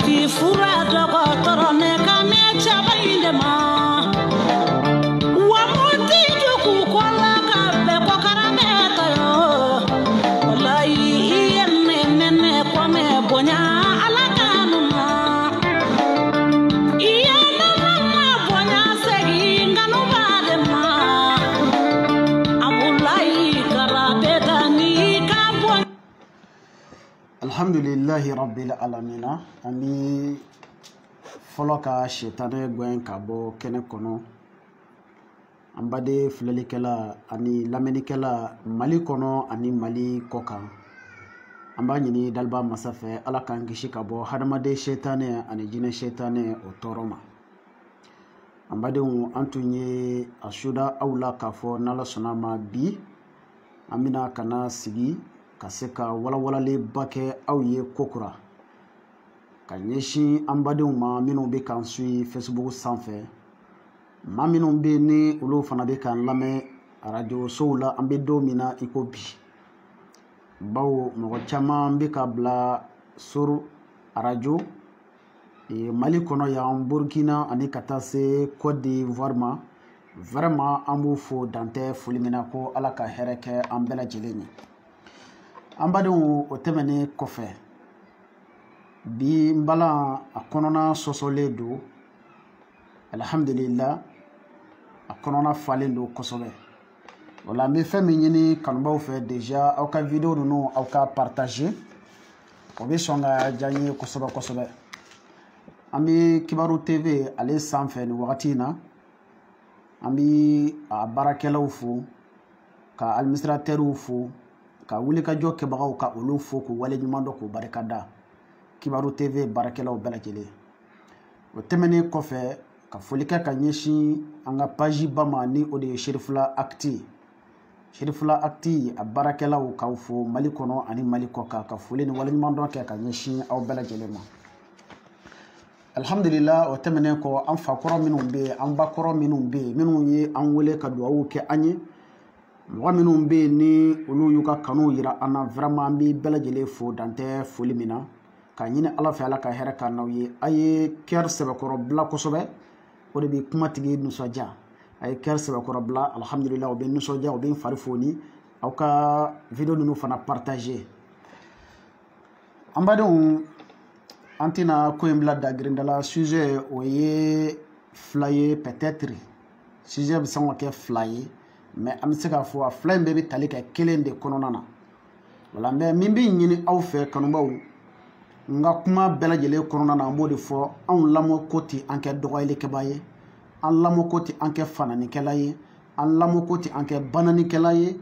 fi fura dogo toro ne kame chaba indema wa muti duku kola ka be ko karame tayo wallahi yenne nene ko me bonya ala kanuma iyana mama bonya segi nganu badema amulai karabe tani ka bonya. Alhamdulillahi rabbil alamina. Ami foloka shetane gwen kabo kene kono ambade flelikela ani lamenikela mali kono ani mali koka amba nyini dalba masafe ala kan gishi kabo hadamade shetane ani jine shetane otoroma ambade antunye ashuda awla kafo nala sonama bi amina kana sigi kaseka wala wala le bake awye kokura kanyeshi ambadenw ma minnu be kan sui Facebook sanfɛ ma minnu be ni olu fana be kan lamɛ radio sow la an be don min na iko bi bawo mɔgɔ caman be ka bila sur radio Mali kɔnɔ yan Burkina ani ka taa se Côte d'Ivoire ma vraiment an b'u fo dantɛ foli min na ko ala ka hɛrɛ kɛ an bɛɛ lajɛlen ye an badenw o tɛmɛnen kɔfɛ bi mbala a kɔnɔna sɔsɔlen don alhamdulillah a kɔnɔna falen don kosɛbɛ wala an bɛ fɛn min ɲini kanubaw fɛ déjà aw ka video ninnu aw ka partager o bɛ sɔn ka diya n ye kosɛbɛ kosɛbɛ an bɛ Kibaru TV ale sanfɛ nin wagati in na an bɛ a baarakɛlaw fo ka administrateurs fo ka wulikajɔ kɛbagaw ka olu fo k'u waleɲuman dɔn k'u barikada Kibaru TV baarakɛlaw bɛɛ lajɛlen o tɛmɛnen kɔfɛ ka foli kɛ ka ɲɛsin an ka page ba ma ni o de ye Sherifula Actu Sherifula Actu a baarakɛlaw k'aw fo Mali kɔnɔ ani Mali kɔkan ka foli ni waleɲuman dɔn kɛ ka ɲɛsin aw bɛɛ lajɛlen ma alhamdulillah o tɛmɛnen kɔ an fa kɔrɔ minnu bɛ yen an ba kɔrɔ minnu bɛ yen minnu ye an wele ka dugawu kɛ an ye mɔgɔ minnu bɛ yen ni olu y'u ka kanu yira an na vraiment an bɛ bɛɛ lajɛlen fo dantɛ foli min na ka ɲini ala fɛ ala ka hɛrɛ ka n'aw ye a ye cœur sɛbɛkɔrɔ bila kosɛbɛ o de bɛ kumatigi nisɔndiya a ye cœur sɛbɛkɔrɔ bila alhamdulillah o bɛ nisɔndiya o bɛ n fari foni aw ka video ninnu fana partager an badenw an tɛna ko in bila dagirindala sujet o ye fila ye peut-être sujet bɛ se ka kɛ fila ye mais an bɛ se k'a fɔ a fila in bɛɛ bɛ tali kɛ kelen de kɔnɔna na wala mais min bɛ ɲini aw fɛ kanubaw n ka kuma bɛɛ lajɛlen kɔnɔna na an b'o de fɔ anw lamɔ ko tɛ an kɛ dɔgɔyalikɛba ye an lamɔ ko tɛ an kɛ fananikɛla ye an lamɔ ko tɛ an kɛ bananikɛla ye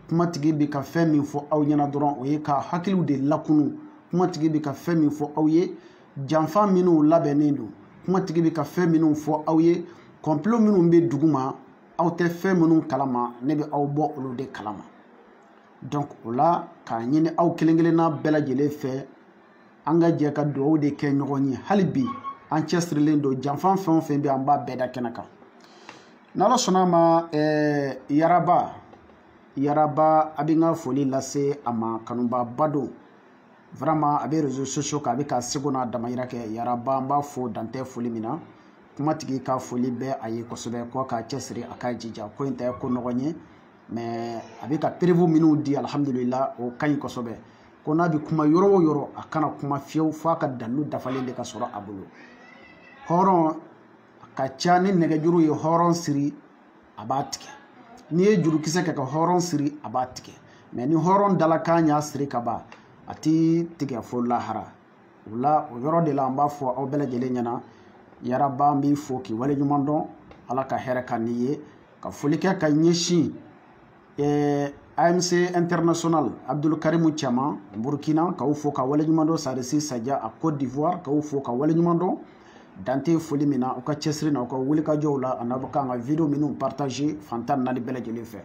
kumatigi bɛ ka fɛn min fɔ aw ɲɛna dɔrɔn o ye ka hakiliw de lakunu kumatigi bɛ ka fɛn min fɔ aw ye janfa minnu labɛnnen don kumatigi bɛ ka fɛn minnu fɔ aw ye complot minnu bɛ dugu ma aw tɛ fɛn minnu kalama ne bɛ aw bɔ olu de kalama donc o la k'a ɲini aw kelen kelenna bɛɛ lajɛlen fɛ an ka jɛ ka dugawu de kɛ ɲɔgɔn ye hali bi an cɛsirilen don janfa fɛn o fɛn bɛ an b'a bɛɛ da kɛnɛ kan n'ala sɔnna a ma yaraba a bɛ n ka foli lase a ma kanubaba don vraiment a bɛ réseaux sociaux kan a bɛ ka seko n'a damayira kɛ yaraba an b'a fo dantɛ foli min na kumatigi ka foli bɛ a ye kosɛbɛ ko k'a cɛsiri a ka jija ko in tɛ ko nɔgɔn ye mais a bɛ ka prévu minnu di alhamdulillah o ka ɲi kosɛbɛ ko n'a bɛ kuma yɔrɔ o yɔrɔ a kana kuma fiyewu f'a ka dalilu dafalen de ka sɔrɔ a bolo hɔrɔn ka ca ni nɛgɛjuru ye hɔrɔn siri a b'a tigɛ n'i ye jurukisɛ kɛ ka hɔrɔn siri a b'a tigɛ mais ni hɔrɔn dalakan y'a siri ka ban a ti tigɛ fo lahara o la o yɔrɔ de la an b'a fɔ aw bɛɛ lajɛlen ɲɛna yaraba an b'i fo k'i waleɲuman dɔn ala ka hɛrɛ ka n'i ye ka foli kɛ ka ɲɛsin AMC International Abdul Karimu Chama Burkina k'aw fo ka waleɲuman dɔn Sarisi Sadia a Côte d'Ivoire k'aw fo ka waleɲuman dɔn dante foli min na aw ka cɛsiri na aw ka wulikajɔw la ani aw bɛ kan ka video minnu partager fantan naani bɛɛ lajɛlen fɛ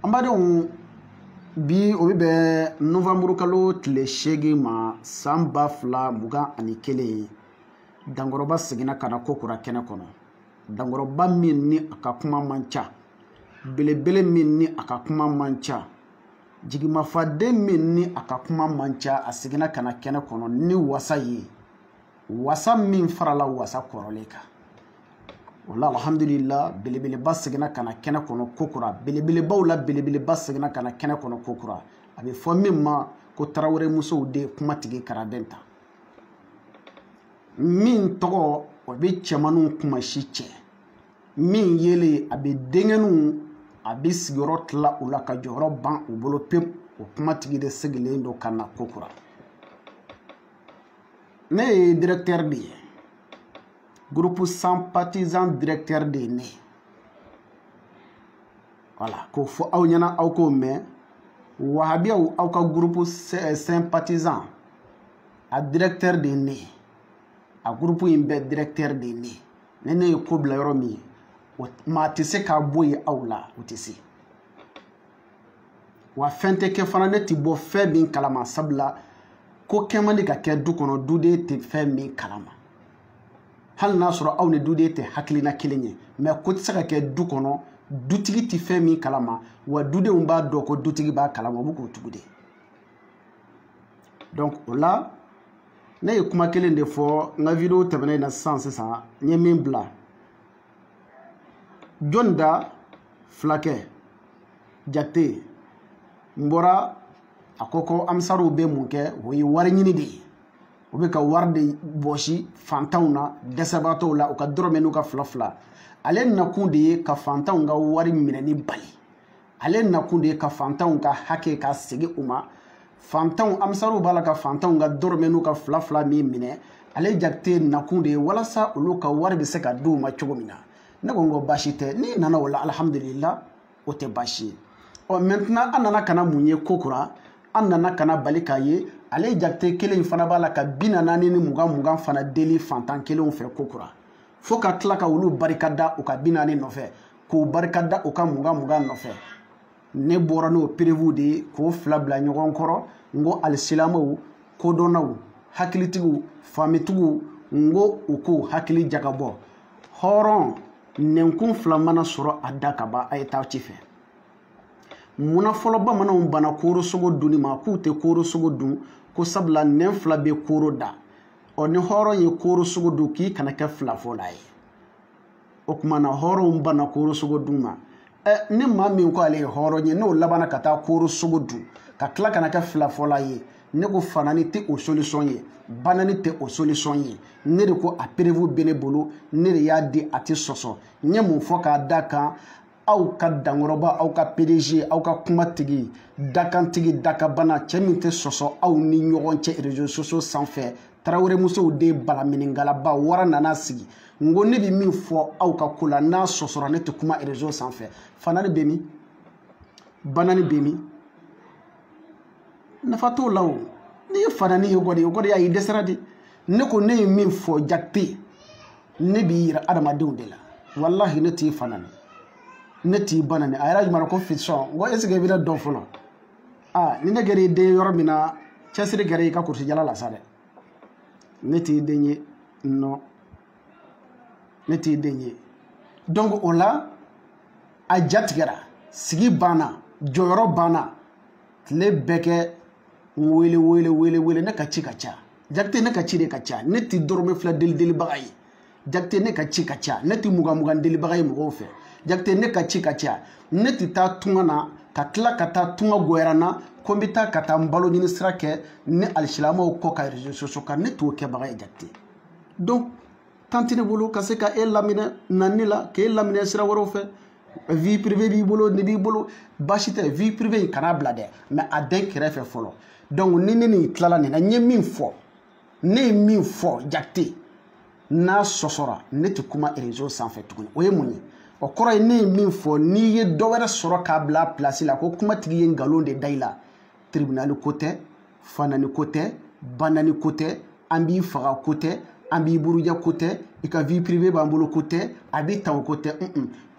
an badenw bi o bɛ bɛn novembre kalo tile 8 ma san 2021 dankɔrɔba seginna ka na kokura kɛnɛ kɔnɔ dankɔrɔba min ni a ka kuma man ca belebele min ni a ka kuma man ca jigima faden min ni akakuma mancha asigina kana kene kono ni wasa ye wasa min farala wasa koroleka wala alhamdulillah bilibili basigina kana kene kono kokura bilibili bawla bilibili basigina kana kene kono kokura abi fo mimma ko Traoré muso de kuma tigi karabenta min togo obi chamanu kuma shiche min yele abi dengenu abi sigoro tla ula ka joro ban u bolo pep o kuma tigi de segile ndo kana kokura ne directeur de groupe sympathisant directeur de ne voilà ko fo aw nyana aw ko me wahabia aw ka groupe sympathisant a directeur de ne a groupe imbe directeur de ne ne ko bla yoro mi ma tise ka boyi awla utisi wa fente ke fana ne ti bo fe bin kalama sabla ko kemali ka ke du kono dude te fe min kalama hal nasro aw ne dude te haklina kilenye me ko tse ka ke du kono dutigi ti fe min kalama wa dude umba do ko dutigi ba kalama bu ko tugude donc ola ne kuma kelen de fo nga video tabane na sens ça nyemin bla jonda flake jate mbora akoko amsaru be munke woyi wari nyini de obe ka warde boshi fantauna desabato la o ka doromenu ka flafla ale nakunde ka fantaunga wari minani bali ale nakunde ka fantaunga hake ka sigi uma fantaun amsaru bala ka fantaunga doromenu ka flafla mi mine ale jate nakunde wala sa ulu ka wari be se ka du ma chogomina ne gongo bashi te ni nana wala alhamdulillah o te bashi o maintenant anana kana munye kokura anana kana balika ye ale jakte kelen fana bala ka binana ni mugan fana deli fantan kelen fe kokura fo ka tla ka wulu barikada o ka binani no fe ko barikada o ka mugan no fe ne bora no prévu de ko flabla nyogon koro ngo alsilamu ko donaw hakilitigu famitugu ngo uko hakili jagabo horon nenkun flamana soro adaka ba ayta cife muna folo ba mana bana koro sogo duni ma ku te koro sogo dun ko sabla nen fla be koro da oni horo ye koro sogo du ki kana ka fla folai o kuma na horo bana koro sogo duma ne ma min ko ale horo nye no labana kata koro sogo du ka kla kana ka fla folai ne ko fanani te o solution ye banani te o solution ye ne de ko a prévu bene bolo ne de ya di ati soso nye mun fo ka daka aw ka dangoroba aw ka PDG aw ka kumatigi dakantigi dakabana cɛmin te soso aw ni ɲɔgɔn cɛ réseaux sociaux sanfɛ Traoré musow de balaminingalaba wara nana sigi ngo ne bi min fɔ aw ka kula n'a sɔsɔra ne te kuma réseau sanfɛ fanani be min banani be min nafa t'o la o ni ye fanani ye gɔdi o gɔdi y'a ye dɛsɛra de ne ko ne ye min fɔ jakite ne b'i yira adamadenw de la wallahi ne t'i fanani ne t'i banani a yɛrɛ jumɛn ko fiction ngo est ce que i bɛna dɔn fɔlɔ ni ne gɛrɛ i den yɔrɔ min na cɛsiri gɛrɛ i ka kurusi jala la sa dɛ ne t'i den ye non ne t'i den ye donc o la a jatigɛra sigi banna jɔyɔrɔ banna tile bɛɛ kɛ wele ne ka ci ka ca jakite ne ka ci de ka ca ne t'i dɔrɔmɛ fila delibaga ye jakite ne ka ci ka ca ne t'i mugan delibaga ye mɔgɔw fɛ jakite ne ka ci ka ca ne t'i taa tunga na ka tila ka taa tunga goyara na ko n bɛ taa ka taa n balo ɲini sira kɛ ni alisilamɛw kɔ ka réseaux sociaux kan ne t'o kɛbaga ye jakite donc temps tɛ ne bolo ka se ka e laminɛ nani la k'e laminɛ sira wɛrɛw fɛ vie privée b'i bolo ne b'i bolo baasi tɛ vie privée in kana bila dɛ mais a den kɛrɛfɛ fɔlɔ donc ni ne nin tilala nin na n ye min fɔ ne ye min fɔ jakite n'a sɔsɔra ne tɛ kuma réseau sanfɛ tuguni o ye mun ye o kɔrɔ ye ne ye min fɔ n'i ye dɔ wɛrɛ sɔrɔ k'a bila place la ko kumatigi ye nkalon de da i la tribunal ko tɛ fanani ko tɛ banani ko tɛ an b'i faga ko tɛ an b'i buruja ko tɛ i ka vie privée b'an bolo ko tɛ a b'i tan ko tɛ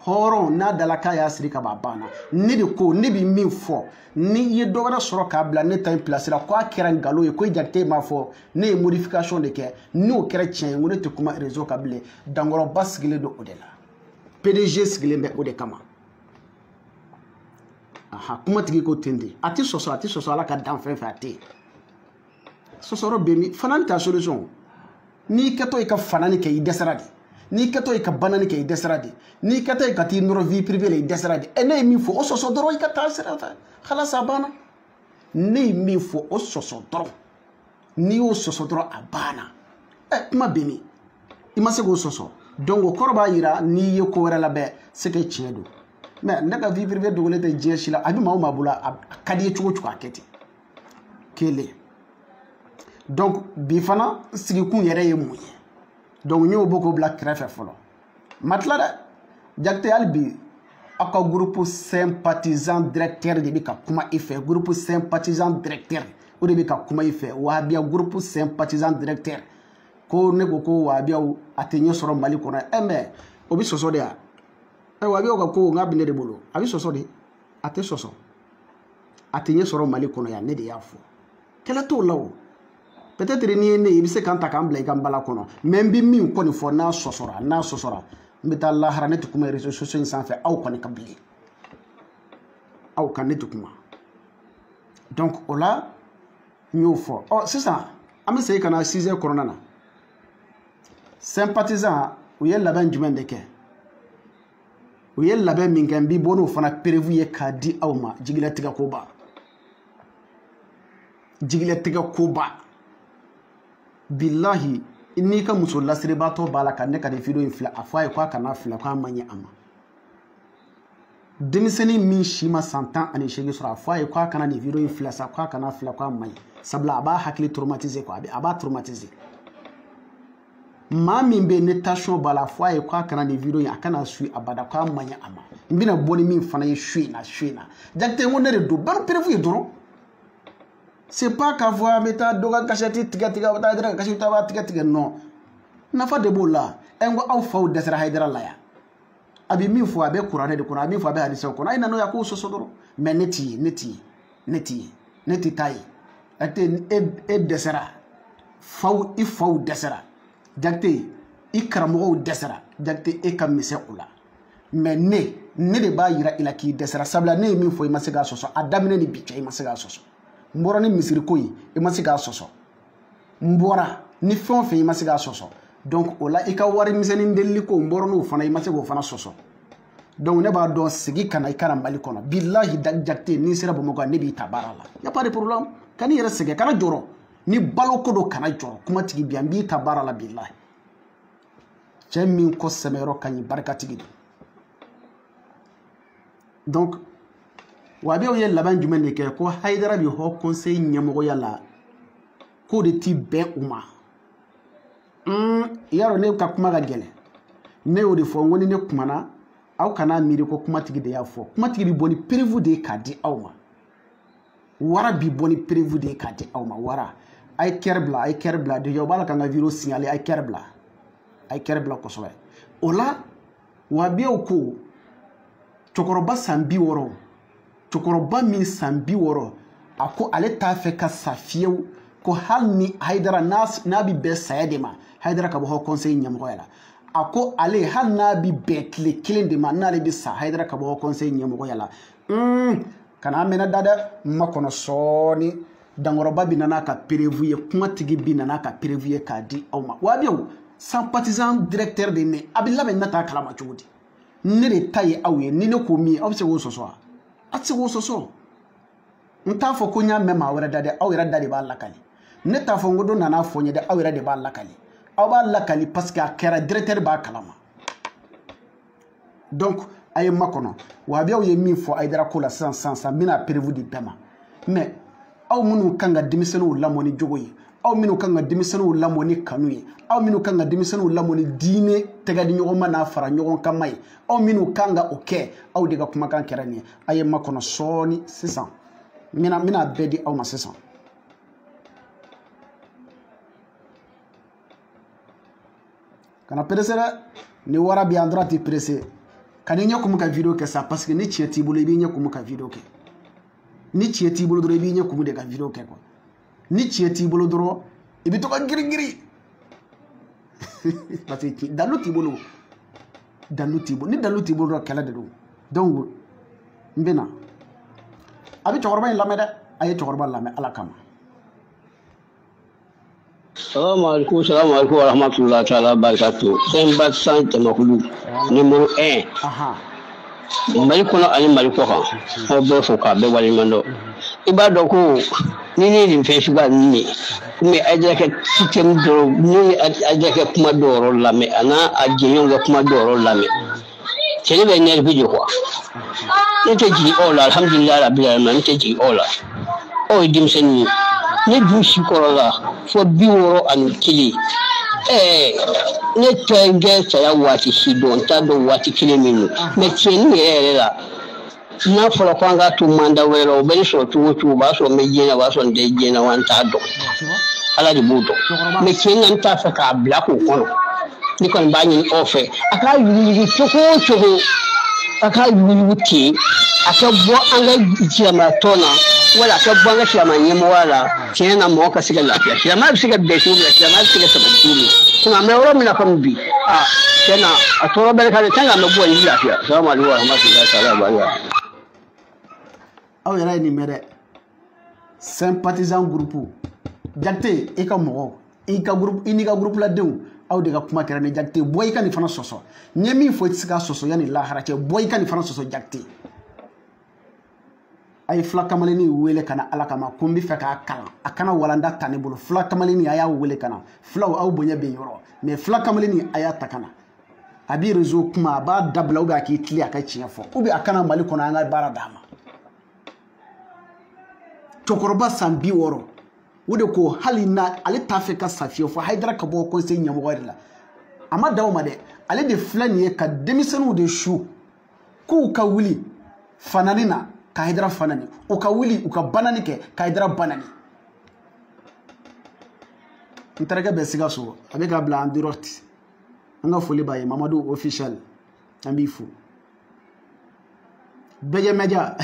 hɔrɔn n'a dala k'a y'a siri ka ban banna ne de ko ne bɛ min fɔ n'i ye dɔ wɛrɛ sɔrɔ k'a bila ne ta in place la ko a kɛra nkalon ye ko jakite m'a fɔ ne ye modification de kɛ n'o kɛra tiɲɛ ye n ko ne tɛ kuma réseau kan bilen dankɔrɔba sigilen don o de la PDG sigilen bɛ o de kama aha kuma tigi ko tende ati soso ala ka dan fɛn fɛ a tɛ sɔsɔrɔ bɛ min fana ta solution n'i kɛtɔ i ka fanani kɛ i dɛsɛra de n'i kɛtɔ i ka banani kɛ i dɛsɛra de n'i kɛtɔ i ka t'i nɔrɔ vie privée la i dɛsɛra de ne ye min fɔ o sɔsɔ dɔrɔn i ka taa sira fɛ halasa a banna ne ye min fɔ o sɔsɔ dɔrɔn n'i y'o sɔsɔ dɔrɔn a banna kuma bɛ min i ma se k'o sɔsɔ donc o kɔrɔ b'a yira n'i ye ko wɛrɛ labɛn c'est que tiɲɛ don mais ne ka vie privée dogolen tɛ diɲɛ si la a bɛ maa o maa bolo a ka di ye cogo cogo a kɛ ten kelen donc bi fana sigikun yɛrɛ ye mun ye donc n y'o bɔ k'o bila kɛrɛfɛ fɔlɔ ma tila dɛ Jakite hali bi aw ka groupe sympathisant directeur de bɛ ka kuma i fɛ groupe sympathisant directeur o de bɛ ka kuma i fɛ wahabiya groupe sympathisant directeur ko ne ko ko wahabiyaw a tɛ ɲɛ sɔrɔ Mali kɔnɔ mais o bɛ sɔsɔ de ya wahabiyaw ka ko nka bɛ ne de bolo a bɛ sɔsɔ de a tɛ sɔsɔ a tɛ ɲɛ sɔrɔ Mali kɔnɔ yan ne de y'a fɔ kɛlɛ t'o la o peut-être n'i ye ne ye i bɛ se k'an ta k'an bila i ka nbala kɔnɔ mais n bɛ min kɔni fɔ n'a sɔsɔra n bɛ taa lahara ne tɛ kuma réseaux sociaux in sanfɛ aw kɔni ka bilen aw kan ne tɛ kuma donc o la n y'o fɔ sisan an bɛ segin ka na sujet kɔnɔna na sympathisant u ye labɛn jumɛn de kɛ u ye labɛn min kɛ n b'i bɔ n'o fana prévu ye k'a di aw ma jigilatigɛ koba billahi n'i ka muso lasiribaatɔ b'a la ka ne ka nin video in filɛ a fɔ a ye k'a kana filɛ k'a ma ɲɛ a ma denmisɛnnin min si ma san 18 sɔrɔ a fɔ a ye k'a kana nin video in filɛ sa k'a kana filɛ k'a ma ɲɛ sabula a b'a hakili traumatiser quoi a b'a traumatiser maa min bɛ ne tension b'a la a fɔ a ye k'a kana nin video in a kana su abada k'a ma ɲɛ a ma n bɛna bɔ ni min fana ye su in na Jakite n ko ne de don balo prévu ye dɔrɔn c'est pas k'a fɔ an bɛ taa dɔ ka gâchette tigɛ a bɛ taa Hayidara ka gâchette a b'a tigɛ non nafa de b'o la n ko aw faw dɛsɛra Hayidara la yan a bɛ min fɔ a bɛ kuranɛ de kɔnɔ a bɛ min fɔ a bɛ hadisaw kɔnɔ a ye na n'o ye a k'o sɔsɔ dɔrɔn mais ne tɛ taa ye e dɛsɛra i faw dɛsɛra Jakite i karamɔgɔw dɛsɛra Jakite e ka misɛn o la mais ne de b'a yira i la k'i dɛsɛra sabula ne ye min fɔ i ma se k'a sɔsɔ a daminɛ ni bi cɛ i ma se k'a sɔsɔ n bɔra ni misiri ko ye i ma se k'a sɔsɔ n bɔra ni fɛn o fɛn i ma se k'a sɔsɔ donc o la i ka wari misɛnnin delili ko n bɔra n'o fana i ma se k'o fana sɔsɔ donc ne b'a dɔn sigi ka na i kana Mali kɔnɔ billahi Jakite n'i sera Bamakɔ ne b'i ta baara la y a pas de problème kan'i yɛrɛ sɛgɛn kana jɔrɔ ni baloko do kana jɔrɔ kuma tigi bi yan n b'i ta baara la billahi cɛ min kɔ sɛmɛyɔrɔ ka ɲi barikatigi don donc wahabiyaw ye labɛn jumɛn de kɛ ko Hayidara bɛ Haut Conseil ɲɛmɔgɔya la k'o de ti bɛn u ma y'a dɔn ne ka kuma ka gɛlɛn ne y'o de fɔ n ko ni ne kumana aw kana miiri ko kumatigi de y'a fɔ kumatigi bɛ bɔ ni prévu de ye k'a di aw ma wara bɛ bɔ ni prévu de ye k'a di aw ma wara a ye kɛrɛ bila déjà u b'a la ka n ka video signaler a ye kɛrɛ bila kosɛbɛ o la wahabiyaw ko cɛkɔrɔba san 60 cɛkɔrɔba min san 60 a ko ale t'a fɛ ka sa fiyewu ko hali ni Hayidara n'a bɛ bɛn saya de ma Hayidara ka bɔ Haut Conseil ɲɛmɔgɔya la a ko ale hali n'a bɛ bɛn tile 1 de ma n'ale bɛ sa Hayidara ka bɔ Haut Conseil ɲɛmɔgɔya la kana mɛnɛ da dɛ n ma kɔnɔ sɔɔni dankɔrɔba bɛ na n'a ka prévu ye kumatigi bɛ na n'a ka prévu ye k'a di aw ma wahabiyaw sympathisant directeur de ne a bɛ labɛn na taa kalama cogo di ne de ta ye aw ye ni ne ko min aw bɛ se k'o sɔsɔ wa a tɛ se k'o sɔsɔ n t'a fɔ ko n y'a mɛn maa wɛrɛ da dɛ aw yɛrɛ da de b'a lakali ne t'a fɔ n ko dɔ nana fɔ n ye dɛ aw yɛrɛ de b'a lakali aw b'a lakali parce que a kɛra directeur b'a kalama donc a ye makɔnɔ wahabiyaw ye min fɔ Hayidara ko la sisan n bɛna prévu di bɛɛ ma mais aw minnu kan ka denmisɛnninw lamɔ ni jogo ye aw minnu kan ka denmisɛnninw lamɔ ni kanu ye aw minnu kan ka denmisɛnninw lamɔ ni diinɛ tɛgɛ di ɲɔgɔn ma n'a fara ɲɔgɔn kan ma ye aw minnu kan ka o kɛ aw de ka kumakan kɛra nin ye a ye makɔnɔ sɔɔni sisan n bɛna bɛɛ di aw ma sisan kana perese dɛ ni wara bɛ yan dɔrɔn a tɛ perese ka n'i ɲɛ kumu ka video kɛ sa parce que ni tiɲɛ t'i bolo i b'i ɲɛ kumu ka video kɛ ni tiɲɛ t'i bolo dɔrɔn i b'i ɲɛ kumu de ka video kɛ quoi ni tiɲɛ t'i bolo dɔrɔn i bɛ to ka girin parce que dalu t'i bolo ni dalu t'i bolo dɔrɔn kɛlɛ de don donc n bɛna abi cɛkɔrɔba in lamɛn dɛ a ye cɛkɔrɔba lamɛn Ala kama. Salam alaikum wa rahmatullahi ta'ala barakatuh. C'est Batsan Tamakulu, numéro 1. Mali kono ani Mali ko kan. O be fo ka be wali mando. Iba do ko ni lim fe suga ni. Mais ajake système do ni ajake kuma do la mais ana ajeyon ga kuma do la mais. C'est le nerf video quoi. Ni te ji ola alhamdulillah rabbil alamin te ji ola. O dim sen ni du shikorola fo biworo an kili ne tenge saya wati sidon ta do wati kili minu me tieni la na folo kwanga tu manda wero be so tu ba so me jena ba so de jena wan ta do ala di buto me tieni anta fa ka bla ko kono ni kon ba ni ofe aka yuli choko aka yuli ti aka bo anga jama tona wala ka banga shama nyemo wala kena mo ka siga lafiya shama siga betu la shama siga sabutuli kuma me wala mina kam bi kena atoro bele ka tanga me bo yi lafiya assalamu alaikum wa rahmatullahi ta'ala barakatuh aw yara ni mere sympathisant groupe Jakte e ka mo e ka groupe ini ka groupe la dew aw de ka kuma kera ne Jakte boy kan fana soso nyemi fo tsika soso yani lahara ke boy kan fana soso Jakte ay fla kamalini wele kana Ala kama kumbi fe ka kala akana walanda tane bolo fla kamalini aya wele kana fla aw bonya be yoro mais fla kamalini aya takana abi rezo kuma ba dabla uga ki tili aka chiefo ubi akana mali kono anga bara dama chokoroba sambi woro wude ko halina ale tafe ka safiyo fo haidara ka bo conseil nyamo warila ama dawma de ale de flani ka demisenu de chou ku ka wuli fananina ka hidra fanani o ka wuli o ka banani ke ka hidra banani interega be siga so abe ga bla andirot nga foli baye Mamadou official ambi fu beje meja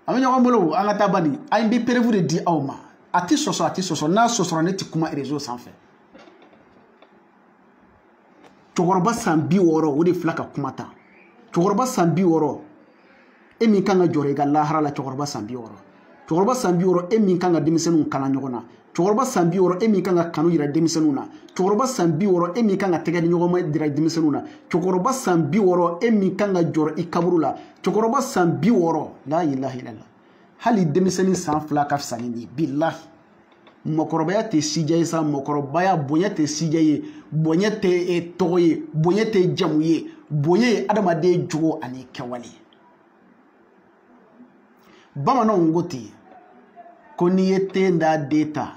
amenyo ngolo anga tabani ay mbi prévu de di awma ati soso na soso ne ti kuma réseau sans fait chogorba sambi woro wodi flaka kumata chogorba sambi woro emi kanga jore ga lahara la chogorba sambi woro emi kanga demisenu kana nyogona chogorba sambi woro emi kanga kanu yira demisenu na chogorba sambi woro emi kanga tegadi nyogoma dira demisenu na chogorba sambi woro emi kanga jore ikaburula chogorba sambi woro la ilaha illallah hali demiseni san flaka fsanini billahi mokorobaya te sijaye sa mokorobaya bonya te sijaye bonya te toye bonya te jamuye bonya adama de jugo ani kewali bamano ngoti koni yete nda data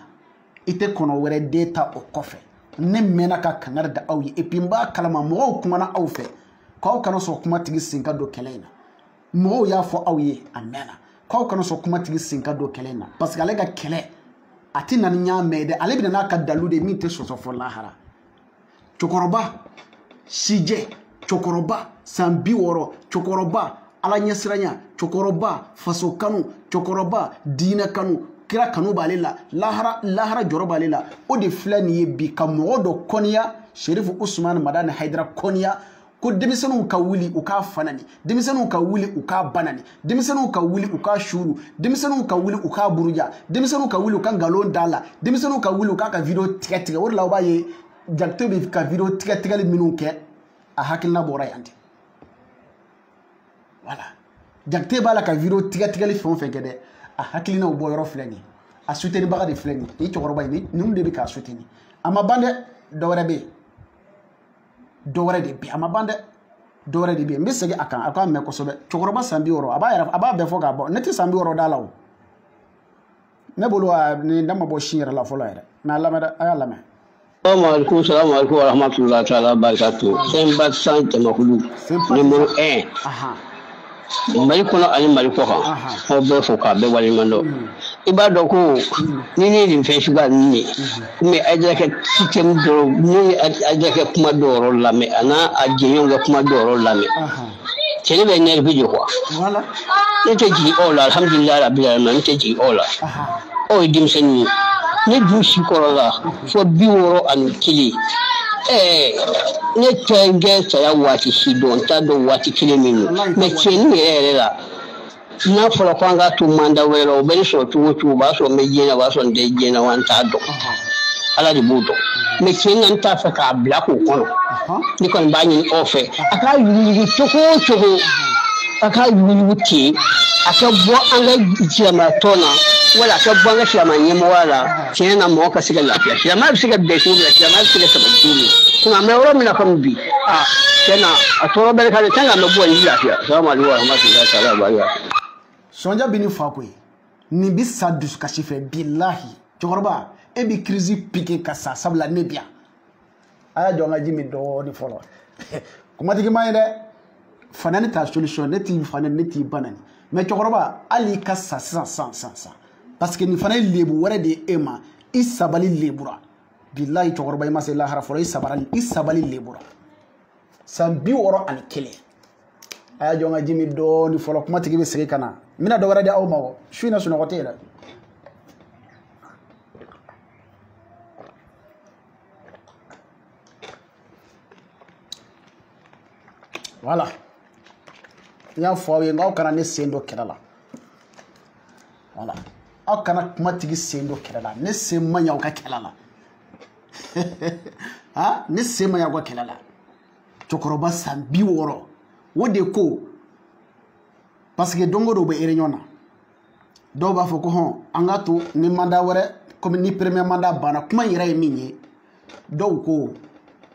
ite kono were data o kofe ne mena ka kanar da awi epimba kalama mo kuma na awfe ko kana so kuma tigi sinka do kelena mo ya fo awi amena ko kana so kuma tigi sinka do kelena parce que ale ga kele ati nan nya mede ale bi na ka dalude mi te so fo lahara chokoroba sije chokoroba sambi woro chokoroba ala nyesiranya chokoroba faso kanu chokoroba dina kanu kira kanu balela lahara joro balela o de flani ye bi ka modo konia Sheriff Usman Madani Haidara konia ko demisenu ka wuli u ka fanani demisenu ka wuli u ka banani demisenu ka wuli u ka shuru demisenu ka wuli u ka buruja demisenu ka wuli u ka galon dala demisenu ka wuli u ka video tiga wala ba ye Jakte be ka video tiga minun ke a hakilna bora yandi voilà Jakte bala ka video tiga li fon fe gede a hakilina bo yoro flani a soutenir baga de flani ni chokoroba ni num de be ka soutenir ama bande dowre de bi ama bande dowre de bi mesege akan me ko sobe chokoroba sambi woro aba be fo ga bo neti sambi woro dala o ne bolo ni ndama bo shinra la fo la ere na lamada aya lama Salam alaikum wa rahmatullahi ta'ala barakatuh. C'est Batsan Tamakulu, numéro 1. Mali kono ani Mali ko kan. O be fo ka be wali mando. Iba do ko ni lim fe suga ni. Mais ajake système do ni ajake kuma do la mais ana ajeyon ga kuma do la mais. C'est le nerf video quoi. Voilà. Ne te ji ola alhamdulillah rabbil alamin te ji ola. O dim sen ne du shikorola fo biworo an kili ne tenge saya wati sidon ta do wati kili minu me tieni la na fɔlɔ ko an ka to manda wɛrɛ la o bɛ ni sɔrɔ cogo o cogo o b'a sɔrɔ n bɛ diɲɛ na o b'a sɔrɔ n tɛ diɲɛ na wa n t'a dɔn ala de b'o dɔn mɛ tiɲɛ na n t'a fɛ k'a bila k'o kɔnɔ ne kɔni b'a ɲini aw fɛ a k'a yuguyugu cogo o cogo a k'a yuguyugu ten a ka bɔ an ka silamɛtɔ na wala a ka bɔ an ka silamɛ ɲɛmɔgɔya la tiɲɛ na mɔgɔ ka se ka lafiya silamɛ bɛ se ka bɛn cogo min na silamɛ bɛ se ka sabali cogo min na an bɛ yɔrɔ min na komi bi tiɲɛ na a tɔɔrɔ bɛɛ ka di tan k'an bɛ bɔ ni lafiya salamaleykum wa rahmatulahi taala wa barakatuh. Sonja bini fa koyi ni bi sa dusukasi fɛ bilahi cɛkɔrɔba e bi crise piqué ka sa sabula ne bi yan a y'a jɔ n ka ji min dɔɔni fɔlɔ kumatigi ma ye dɛ fanani ta solution ne t'i fanani ne t'i banani mais cɛkɔrɔba hali ka sa sisan parce que nin fana ye lebu wɛrɛ de ye e ma i sabali lebura bilahi cɛkɔrɔba i ma se lahara fɔlɔ i sabali lebura san 61 a y'a jɔ n ka ji min dɔɔni fɔlɔ kumatigi bɛ segin ka na n bɛna dɔ wɛrɛ di aw ma o su in na sunɔgɔ tɛ yen dɛ. Voilà. N y'a fɔ aw ye nka aw kana ne sen dɔ kɛlɛ la. Voilà. Aw kana kumatigi sen dɔ kɛlɛ la. Ne sen ma ɲɛ aw ka kɛlɛ la. Ha? Ne sen ma ɲɛ aw ka kɛlɛ la. Cɛkɔrɔba san 60 o de ko parce que dongo dɔw bɛ réunion na dɔw b'a fɔ ko hɔn an ka to ni mandat wɛrɛ comme ni premier mandat banna kuma yɛrɛ ye min ye dɔw ko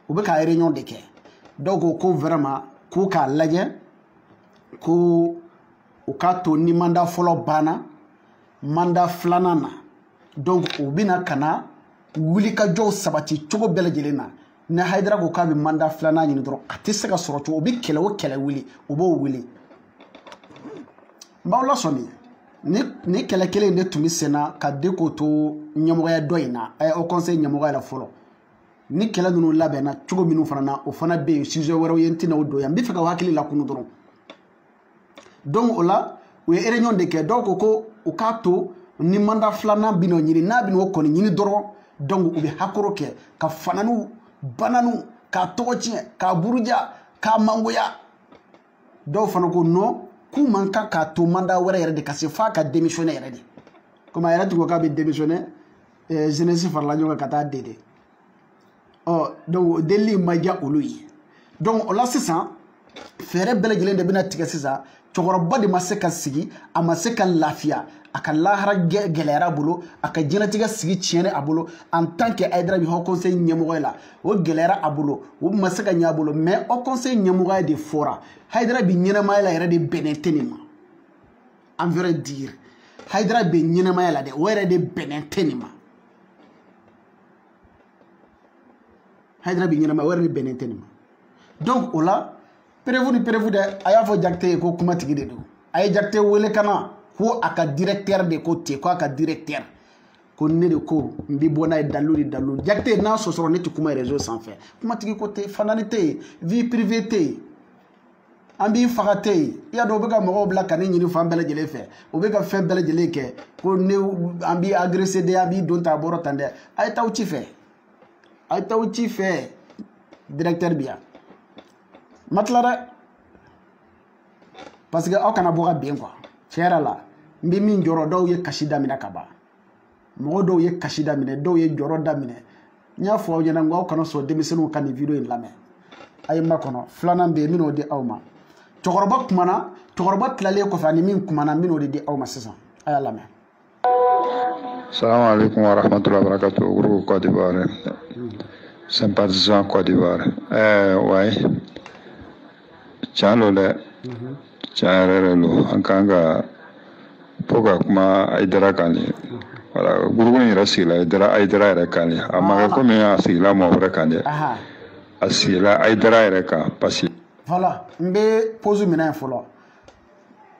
u bɛ ka réunion de kɛ dɔw ko vraiment k'u k'a lajɛ ko u k'a to ni mandat fɔlɔ banna mandat filanan na donc u bɛna ka na wulikajɔw sabati cogo bɛɛ lajɛlen na ni Hayidara ko k'a bɛ mandat filanan ɲini dɔrɔn a tɛ se ka sɔrɔ cogo o bɛ kɛlɛ o kɛlɛ wuli u b'o wuli n b'aw lasɔmi ni kɛlɛ kelen de tun bɛ sen na ka Deko to ɲɛmɔgɔya dɔ in na au conseil ɲɛmɔgɔya la fɔlɔ ni kɛlɛ ninnu labɛnna cogo minnu fana na o fana bɛ yen sujet wɛrɛw ye n tɛna o don yan n bɛ fɛ ka hakili lakunu dɔrɔn donc o la u ye réunion de kɛ dɔw ko u k'a to ni mandat filanan bɛ n'o ɲini n'a bɛ n'o kɔni ɲini dɔrɔn donc u bɛ hakoro kɛ ka fananiw bananiw k'a tɔgɔ tiɲɛ k'a buruja k'a mangoya dɔw fana ko non k'u man kan k'a to mandat wɛrɛ yɛrɛ de ka se f'a ka démissionner yɛrɛ de comme a yɛrɛ tun ko k'a bɛ démissionner jeunesse farala ɲɔgɔn kan ka taa dede donc delili ma diya olu ye donc o la sisan fɛɛrɛ bɛɛ lajɛlen de bɛna tigɛ sisan cɛkɔrɔba de ma se ka sigi a ma se ka lafiya a ka lahara gɛlɛyara a bolo a ka diɲɛlatigɛ sigi tiɲɛna a bolo en tant que Hayidara bi haut conseil ɲɛmɔgɔ la o gɛlɛyara a bolo o ma se ka ɲɛ a bolo mais haut conseil ɲɛmɔgɔ de fɔra Hayidara bi ɲɛnamaya la yɛrɛ de bɛnnen tɛ nin ma en vrai dire Hayidara bɛ ɲɛnamaya la dɛ o yɛrɛ de bɛnnen tɛ nin ma Hayidara bi ɲɛnamaya o yɛrɛ de bɛnnen tɛ nin ma donc o la prévu ni prévu dɛ a y'a fɔ Jakite ye ko kumatigi de don a ye Jakite wele ka na ko a ka directeur de ko ten ko a ka directeur ko ne de ko n bɛ bɔ n'a ye dalu ni dalu Jakite n'a sɔsɔrɔ ne tɛ kuma réseau sanfɛ kumatigi ko tɛ fanani tɛ yen vie privée tɛ yen an b'i faga tɛ yen i y'a dɔn u bɛ ka mɔgɔw bila ka ne ɲini fan bɛɛ lajɛlen fɛ u bɛ ka fɛn bɛɛ lajɛlen kɛ ko ne an b'i agressé de an b'i don ta a bɔra tan dɛ a ye t'aw ci fɛ a ye t'aw ci fɛ directeur bi yan ma tila dɛ parce que aw kana bɔ ka ben quoi tiɲɛ yɛrɛ la n bɛ min jɔrɔ dɔw ye kasi daminɛ ka ban mɔgɔ dɔw ye kasi daminɛ dɔw ye jɔrɔ daminɛ n y'a fɔ aw ɲɛna n ko aw kana sɔn denmisɛnninw ka nin video in lamɛn a ye makɔnɔ filanan bɛ yen n bɛn'o di aw ma cɛkɔrɔba kumana cɛkɔrɔba tilalen kɔfɛ ani min kumana n bɛn'o de di aw ma sisan a y'a lamɛn. Salamu alaikum wa rahmatullahi wa barakatuh. Groupe Côte d'Ivoire. Sympathisant Côte d'Ivoire. Ouais. Tiens le tiens le an kan ka po ka kuma Hayidara kan le voilà groupe in yɛrɛ sigila Hayidara yɛrɛ kan le a ma kɛ komi a sigila mɔgɔ wɛrɛ kan dɛ a sigila Hayidara yɛrɛ kan parce que voilà n bɛ pause minɛ yen fɔlɔ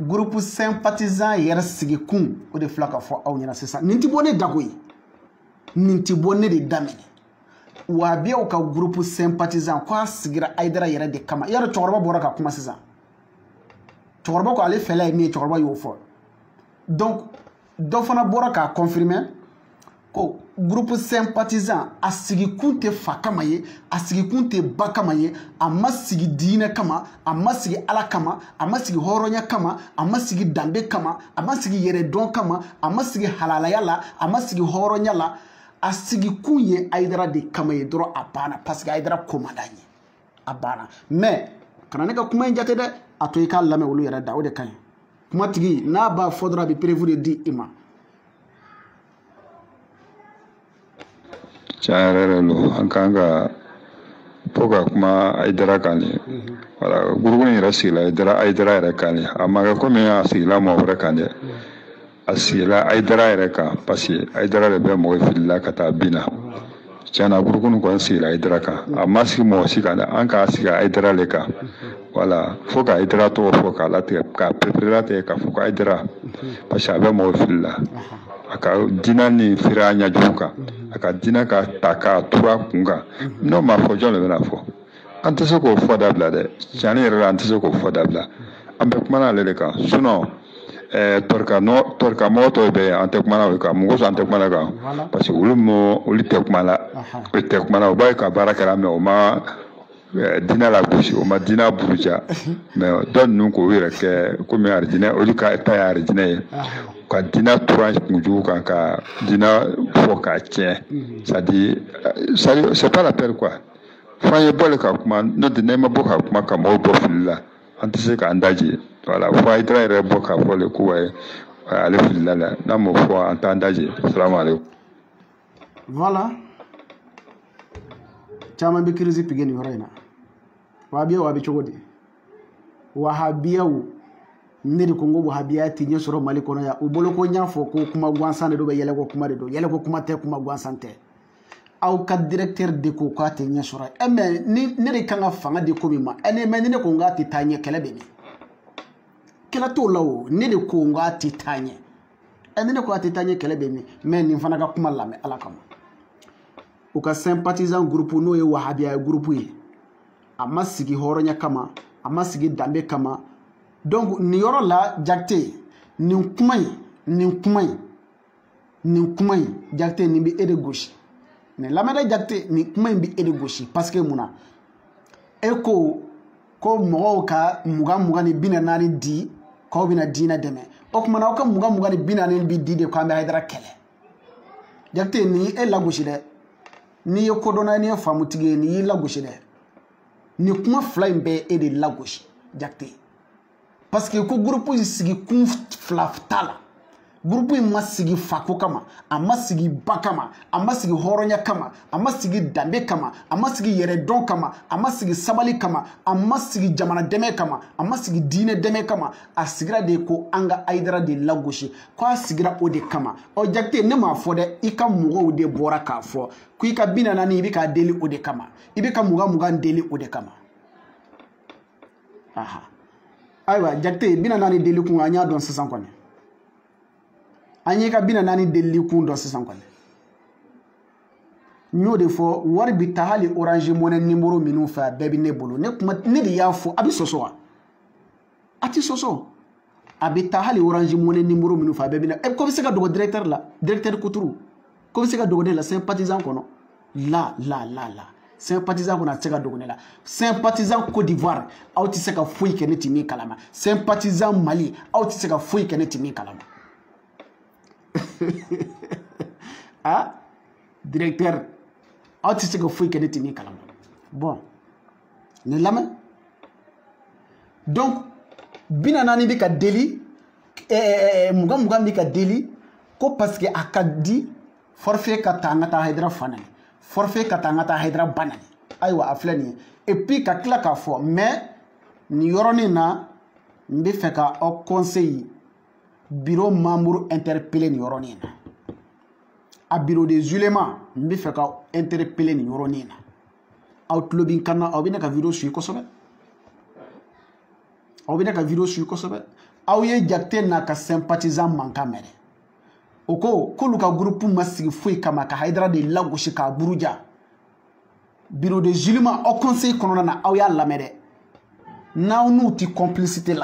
groupe sympathisant yɛrɛ sigi kun o de filɛ ka fɔ aw ɲɛna sisan nin tɛ bɔ ne dago ye nin tɛ bɔ ne de daminɛ wa bɛ aw ka groupe sympathisant ko a sigira Hayidara yɛrɛ de kama i y'a dɔn cɛkɔrɔba bɔra ka kuma sisan cɛkɔrɔba ko ale fɛla ye min ye cɛkɔrɔba y'o fɔ donc dɔ fana bɔra k'a confirmer ko groupe sympathisant a sigi kun tɛ fa kama ye a sigi kun tɛ ba kama ye a ma sigi diinɛ kama a ma sigi ala kama a ma sigi hɔrɔnya kama a ma sigi danbe kama a ma sigi yɛrɛdɔn kama a ma sigi halalaya la a ma sigi hɔrɔnya la a sigi kun ye Haidara de kama ye dɔrɔn a banna parce que Haidara commandant ye a banna mais kana ne ka kuma in jate dɛ a to i k'a lamɛn olu yɛrɛ da o de ka ɲi kuma tigi n'a b'a fɔ dɔrɔn a bɛ prévu de di i ma. Tiɲɛ lo an kan ka fɔ ka kuma Haidara kan de voilà groupe in yɛrɛ sigila Haidara yɛrɛ kan de a ma kɛ komi a sigila mɔgɔ wɛrɛ kan dɛ a sigila Haidara yɛrɛ kan parce que Haidara de bɛ mɔgɔ filila ka taa bin na tiɲɛna groupe in kɔni sigila Haidara kan a ma sigi mɔgɔ si kan dɛ an k'a sigi Haidara le kan voilà fo ka Haidara tɔgɔ fɔ k'a latigɛ k'a perepere k'a fɔ ko Haidara parce que a bɛ mɔgɔ filila a ka diinɛ ni fira ɲajugu kan a ka diinɛ ka ta k'a tura kun kan n'o ma fɔ jɔn de bɛna fɔ an tɛ se k'o fɔ dabila dɛ tiɲɛni yɛrɛ la an tɛ se k'o fɔ dabila an bɛ kuma n'ale de kan sinon tɔrika mɔgɔ tɔw bɛ yen an tɛ kuma n'olu kan mɔgɔ sɔn an tɛ kuma la kan parce que olu tɛ kuma la olu tɛ kuma la u b'a ye ka baara kɛra mais o ma diinɛ la gosi o ma diinɛ buruja mais dɔ ninnu k'o yɛrɛ kɛ komi arijinɛ olu ka ta ye arijinɛ ye ka diinɛ tura kunjugu kan ka diinɛ fɔ k'a tiɲɛ c'est pas la peine quoi fo an ye bɔ le ka kuma n'o tɛ n'e ma bɔ ka kuma ka mɔgɔw bɔ fili la an tɛ se k'an daji voilà fo Haidara yɛrɛ bɔ k'a fɔ le ko ale filila la n'a m'o fɔ an t'an daji salamu aleykum. Voilà caman bɛ crise pige nin yɔrɔ in na wahabiya wa bɛ cogo di wahabiyaw ne de ko n ko wahabiya tɛ ɲɛ sɔrɔ Mali kɔnɔ yan u bolo ko n y'a fɔ ko kuma gansan de don yɛlɛko kuma de don yɛlɛko kuma tɛ kuma gansan tɛ aw ka directeur de ko k'a tɛ ɲɛ sɔrɔ mais ni ne de kan ka fanga di ko min ma mais ni ne ko n k'a tɛ taa ɲɛ kɛlɛ bɛ min kɛlɛ t'o la o ne de ko n k'a tɛ taa ɲɛ ni ne ko a tɛ taa ɲɛ kɛlɛ bɛ min mais nin fana ka kuma lamɛn ala kama u ka sympathisant groupe n'o ye wahabiya groupe ye a ma sigi hɔrɔnya kama a ma sigi danbe kama donc nin yɔrɔ la Jakite nin kuma in Jakite nin bɛ e de gosi mais lamɛn dɛ Jakite nin kuma in bɛ e de gosi parce que mun na e ko mɔgɔw ka 20 ni 40 di k'aw bɛna diinɛ dɛmɛ o tuma na aw ka 20 ni 40 bɛ di de k'an bɛ Haidara kɛlɛ Jakite nin e lagosi dɛ n'i ye kodɔnna n'i ye faamutigi ye nin y'i lagosi dɛ nin kuma fila in bɛɛ e de lagosi Jakite parce que ko groupe in sigi kun fila t'a la groupe in ma sigi fako kama a ma sigi ba kama a ma sigi hɔrɔnya kama a ma sigi danbe kama a ma sigi yɛrɛdɔn kama a ma sigi sabali kama a ma sigi jamana dɛmɛ kama a ma sigi diinɛ dɛmɛ kama a sigira de ko an ka Haidara de lagosi ko a sigira o de kama ɔ Jakite ne m'a fɔ dɛ i ka mɔgɔw de bɔra k'a fɔ ko i ka 40 i bɛ k'a deli o de kama i bɛ ka 20 deli o de kama aha ayiwa Jakite 40 deli kun an y'a dɔn sisan kɔni an ye ka 40 deli kun dɔn sisan kɔni n y'o de fɔ wari bɛ taa hali Orange Money numéro minnu fɛ a bɛɛ bɛ ne bolo ne de y'a fɔ a bɛ sɔsɔ wa a tɛ sɔsɔ a bɛ taa hali Orange Money numéro minnu fɛ a bɛɛ bɛ ne ko bɛ se ka dogo directeur la directeur Kuturu ko bɛ se ka dogo ne la sympathisant kɔnɔ la sympathisant kɔnɔ a tɛ se ka dogo ne la sympathisant Côte d'Ivoire aw tɛ se ka foyi kɛ ne tɛ min kalama sympathisant Mali aw tɛ se ka foyi kɛ ne tɛ min kalama ah directeur aw tɛ se ka foyi kɛ ne tɛ min kalama bon ne lamɛn donc 40 bɛ ka deli 20 bɛ ka deli ko parce que a ka di forfait ka taa an ka taa Haidara fa nani forfait ka taa an ka taa Haidara ba nani ayiwa a filɛ nin ye et puis ka tila k'a fɔ mais nin yɔrɔnin na n bɛ fɛ ka aw conseil bureau membre interpellé nin yɔrɔnin na a bureau des ulémas n bɛ fɛ ka interpellé nin yɔrɔnin na aw tulo bɛ n kan na aw bɛ ne ka vidéo suit kosɛbɛ aw ye Jakite n'a ka sympathisant mankan mɛn dɛ o ko k'olu ka groupe ma sigi foyi kama ka Haidara de lagosi k'a buruja bureau des ulémas aw conseil kɔnɔna na aw y'a lamɛn dɛ n'aw n'u tɛ complicité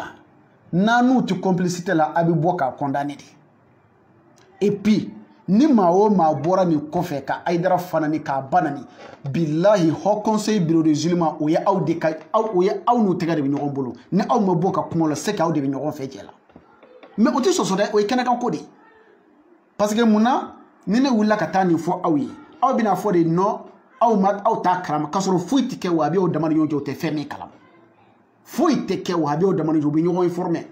la a bɛ bɔ k'a condamné de et puis ni maa o maa bɔra nin kɔfɛ ka Haidara fanani k'a banani billahi Haut Conseil bureau de jugement o ye aw de ka o ye aw n'u tɛgɛ de bɛ ɲɔgɔn bolo ni aw ma bɔ ka kuma la c'est que aw de bɛ ɲɔgɔn fɛ cɛ la mais o tɛ sɔsɔ dɛ o ye kɛnɛkan ko de parce que mun na ni ne wulila ka taa nin fɔ aw ye aw bɛna fɔ de non aw t'a kalama k'a sɔrɔ foyi tɛ kɛ wa a bɛ aw dama ni ɲɔgɔn cɛ o tɛ fɛn min kalama foyi tɛ kɛ wa a bɛ aw dama ni ɲɔgɔn cɛ u bɛ ɲɔgɔn informer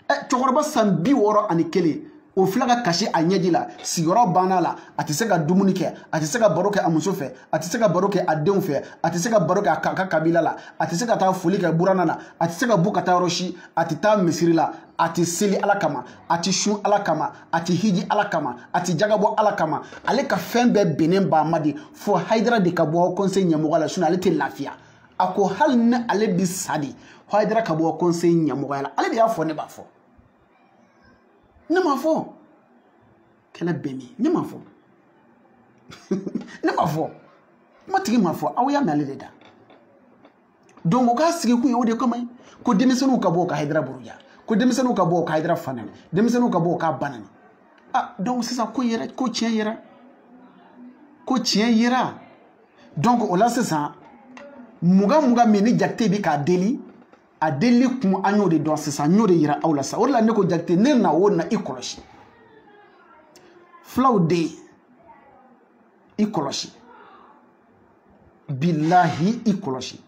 cɛkɔrɔba san 61 o fila ka kasi a ɲɛji la sigiyɔrɔ banna la a tɛ se ka dumuni kɛ a tɛ se ka baro kɛ a muso fɛ a tɛ se ka baro kɛ a denw fɛ a tɛ se ka baro kɛ a ka kabila la a tɛ se ka taa foli kɛ buranna na a tɛ se ka bɔ ka taa yɔrɔ si a tɛ taa misiri la a tɛ seli Ala kama a tɛ sun Ala kama a tɛ hiji Ala kama a tɛ jagabɔ Ala kama ale ka fɛn bɛɛ bɛnnen b'a ma de fo Haidara de ka bɔ Haut Conseil ɲɛmɔgɔ la sinon ale tɛ lafiya a ko hali ni ale bɛ sa de Haidara ka bɔ Haut Conseil ɲɛmɔgɔya la ale de y'a fɔ ne b'a fɔ ne m'a fɔ kɛlɛ bɛ min ne m'a fɔ ne m'a fɔ ma tigi m'a fɔ aw y'a mɛn ale de da donc o k'a sigi kun ye o de kama ko denmisɛnninw ka bɔ ka Haidara buruja ko denmisɛnninw ka bɔ ka Haidara fanani denmisɛnninw ka bɔ k'a banani donc sisan ko tiɲɛ yera donc o la sisan mugan min ni Jakite bi k'a deli a deli kun an y'o de dɔn sisan n y'o de yira aw la sa o de la ne ko Jakite ne na o na i kɔlɔsi fulaw de i kɔlɔsi billahi i kɔlɔsi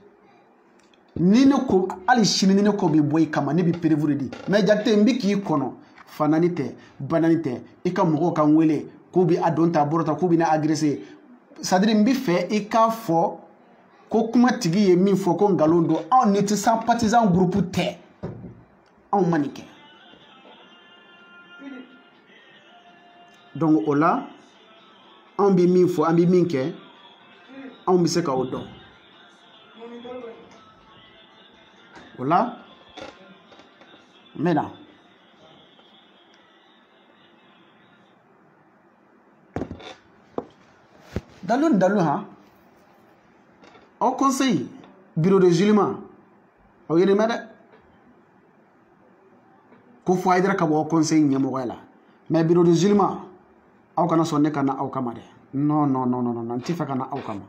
ni ne ko hali sini ni ne ko bɛ bɔ i kama ne bɛ prévu di mais Jakite n bɛ k'i kɔnɔ fanani tɛ banani tɛ i ka mɔgɔw ka n wele k'u bɛ a don ta bɔrɔ ta k'u bɛ na agresser c'est à dire n bɛ fɛ i k'a fɔ ko kuma tigi ye min fɔ ko ngalon don anw ni tɛ sympathisant groupe tɛ anw ma nin kɛ donc o la anw bɛ min fɔ an bɛ min kɛ anw bɛ se ka o dɔn o la n bɛ na dalu han Haut Conseil bureau de jugement aw ye nin mɛn dɛ ko fo Haidara ka bɔ Haut Conseil ɲɛmɔgɔya la mais bureau de jugement aw kana sɔn ne ka na aw kama dɛ non n tɛ fɛ ka na aw kama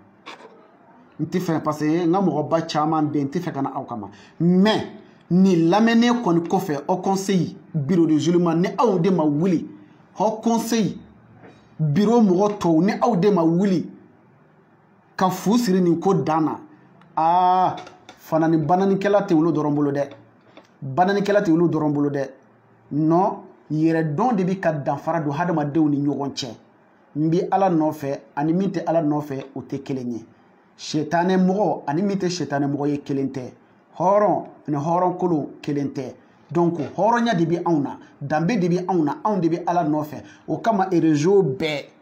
n tɛ fɛ parce que n ka mɔgɔba caman bɛ yen n tɛ fɛ ka na aw kama mais nin lamɛnnen kɔni kɔfɛ Haut Conseil bureau de jugement ni aw de ma wuli Haut Conseil bureau mɔgɔ tɔw ni aw de ma wuli ka fu siri nin ko dan na fanani bananikɛla tɛ olu dɔrɔn bolo dɛ bananikɛla tɛ olu dɔrɔn bolo dɛ non yɛrɛ dɔn de bɛ ka danfara don hadamadenw ni ɲɔgɔn cɛ n bɛ Ala nɔfɛ ani min tɛ Ala nɔfɛ o tɛ kelen ye sɛtanɛ mɔgɔ ani min tɛ sɛtanɛ mɔgɔ ye kelen tɛ hɔrɔn ani hɔrɔnkolon kelen tɛ donc hɔrɔnya de bɛ anw na danbe de bɛ anw na anw de bɛ Ala nɔfɛ o kama réseau bɛɛ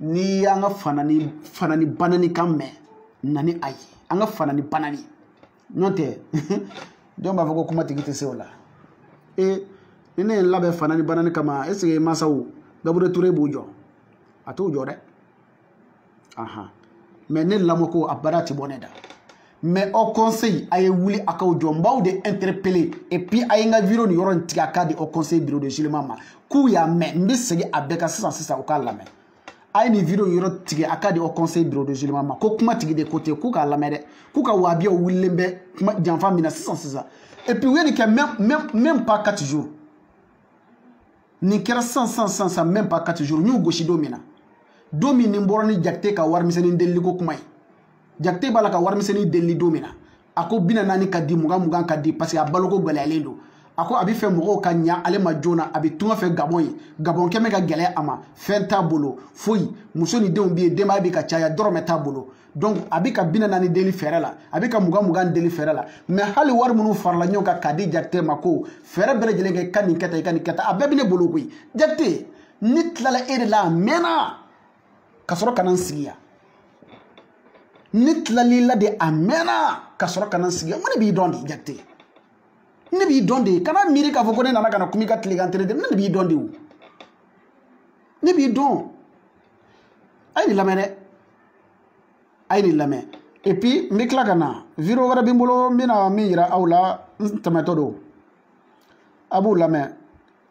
ni y'an ka fanani banani kan mɛn nani a ye an ka fanani banani n'o tɛ jɔn b'a fɔ ko kuma tigi tɛ se o la ni ne ye n labɛn fanani banani kama est ce que mansaw Gaburuyɛli Ture b'u jɔ a t'u jɔ dɛ mais ne lamɔ ko a baara tɛ bɔ ne da mais Haut Conseil a ye wuli a k'aw jɔ n b'aw de interpeller et puis a ye n ka vidéo ni yɔrɔ in tigɛ a k'a di Haut Conseil bureau de jugement ma k'u y'a mɛn n bɛ segin a bɛɛ kan sisan u k'a lamɛn a ye nin vidéo yɔrɔ tigɛ a k'a di Haut Conseil bureau de jugement ma ko kuma tigi de ko ten k'u k'a lamɛn dɛ k'u ka wahabiyaw wulilen bɛ kuma janfa min na sisan et puis u ye nin kɛ même pas 4 jours nin kɛra sisan même pas 4 jours n y'u gosi don min na don min nin bɔra ni Jakite ka warimisɛnnin delili ko kuma ye Jakite b'a la ka warimisɛnnin delili don min na a ko 40 ka di 20 ka di parce que a baloko gɛlɛyalen don a ko a bɛ fɛ mɔgɔw ka ɲa ale ma joona a bɛ tunga fɛ Gabon ye Gabon kɛmɛ ka gɛlɛya a ma fɛn t'a bolo foyi muso ni denw bɛ yen denbaya bɛ ka caya dɔrɔmɛ t'a bolo donc a bɛ ka 40 deli fɛɛrɛ la a bɛ ka 20 deli fɛɛrɛ la mais hali wari minnu farala ɲɔgɔn kan k'a di Jakite ma ko fɛɛrɛ bɛɛ lajɛlen kɛ ka nin kɛ tan i ka nin kɛ tan a bɛɛ bɛ ne bolo koyi Jakite ne tilala e de la a mɛnna ka sɔrɔ ka na n sigi yan ne tilal'i la de a mɛnna ka sɔrɔ ka na n sigi yan n ko ne b'i dɔn de Jakite ne b'i dɔn de kana miiri k'a fɔ ko ne nana ka na kuma i ka tilegan tere de ne b'i dɔn de o ne b'i dɔn a ye nin lamɛn dɛ a ye nin lamɛn et puis n bɛ tila ka na vidéo wɛrɛ bɛ n bolo n bɛna min yira aw la n tɛmɛtɔ don a b'u lamɛn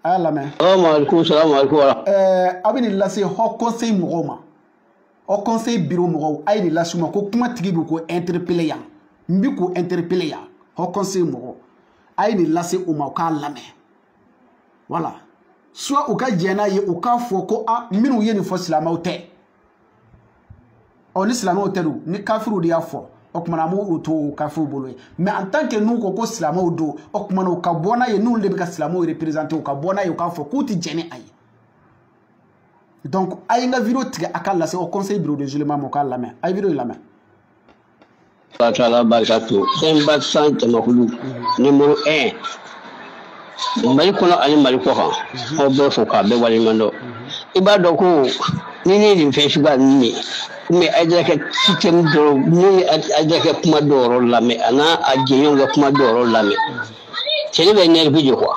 a lamɛn. Salamu alaikum. A bɛ nin lase haut conseil mɔgɔw ma. Haut conseil bureau mɔgɔw a ye nin lase u ma ko kumatigi bɛ ko interpeller yan. N bɛ ko interpeller yan. Haut conseil mɔgɔw a ye nin lase u ma u k'a lamɛn. Voilà. Soit u ka jɛn n'a ye u k'a fɔ ko minnu ye nin fɔ silamɛw tɛ. Ni silamɛw tɛ don ni kafiriw de y'a fɔ. O kumana an b'u to kafiriw bolo ye. Mais en tant que n'u ko silamɛw don o kumana u ka bɔ n'a ye n'olu de bɛ ka silamɛw représenter u ka bɔ n'a ye u k'a fɔ k'u tɛ jɛn ni a ye. Donc a ye n ka vidéo tigɛ a k'a lase au conseil bureau de jugement ma u k'a lamɛn a ye vidéo in lamɛn. Ala barika to Senba San Jamakulu numéro 1 Mali kɔnɔ ani Mali kɔ kan aw bɛɛ fo k'a bɛɛ waleɲumandɔn i b'a dɔn ko ni nin fɛn suguya ninnu ye komi Hayidara kɛ système dɔrɔn ni Hayidara kɛ kuma dɔ yɔrɔ lamɛn a n'a jɛɲɔgɔnw ka kuma dɔ yɔrɔ lamɛn cɛ ne bɛ nervi de quoi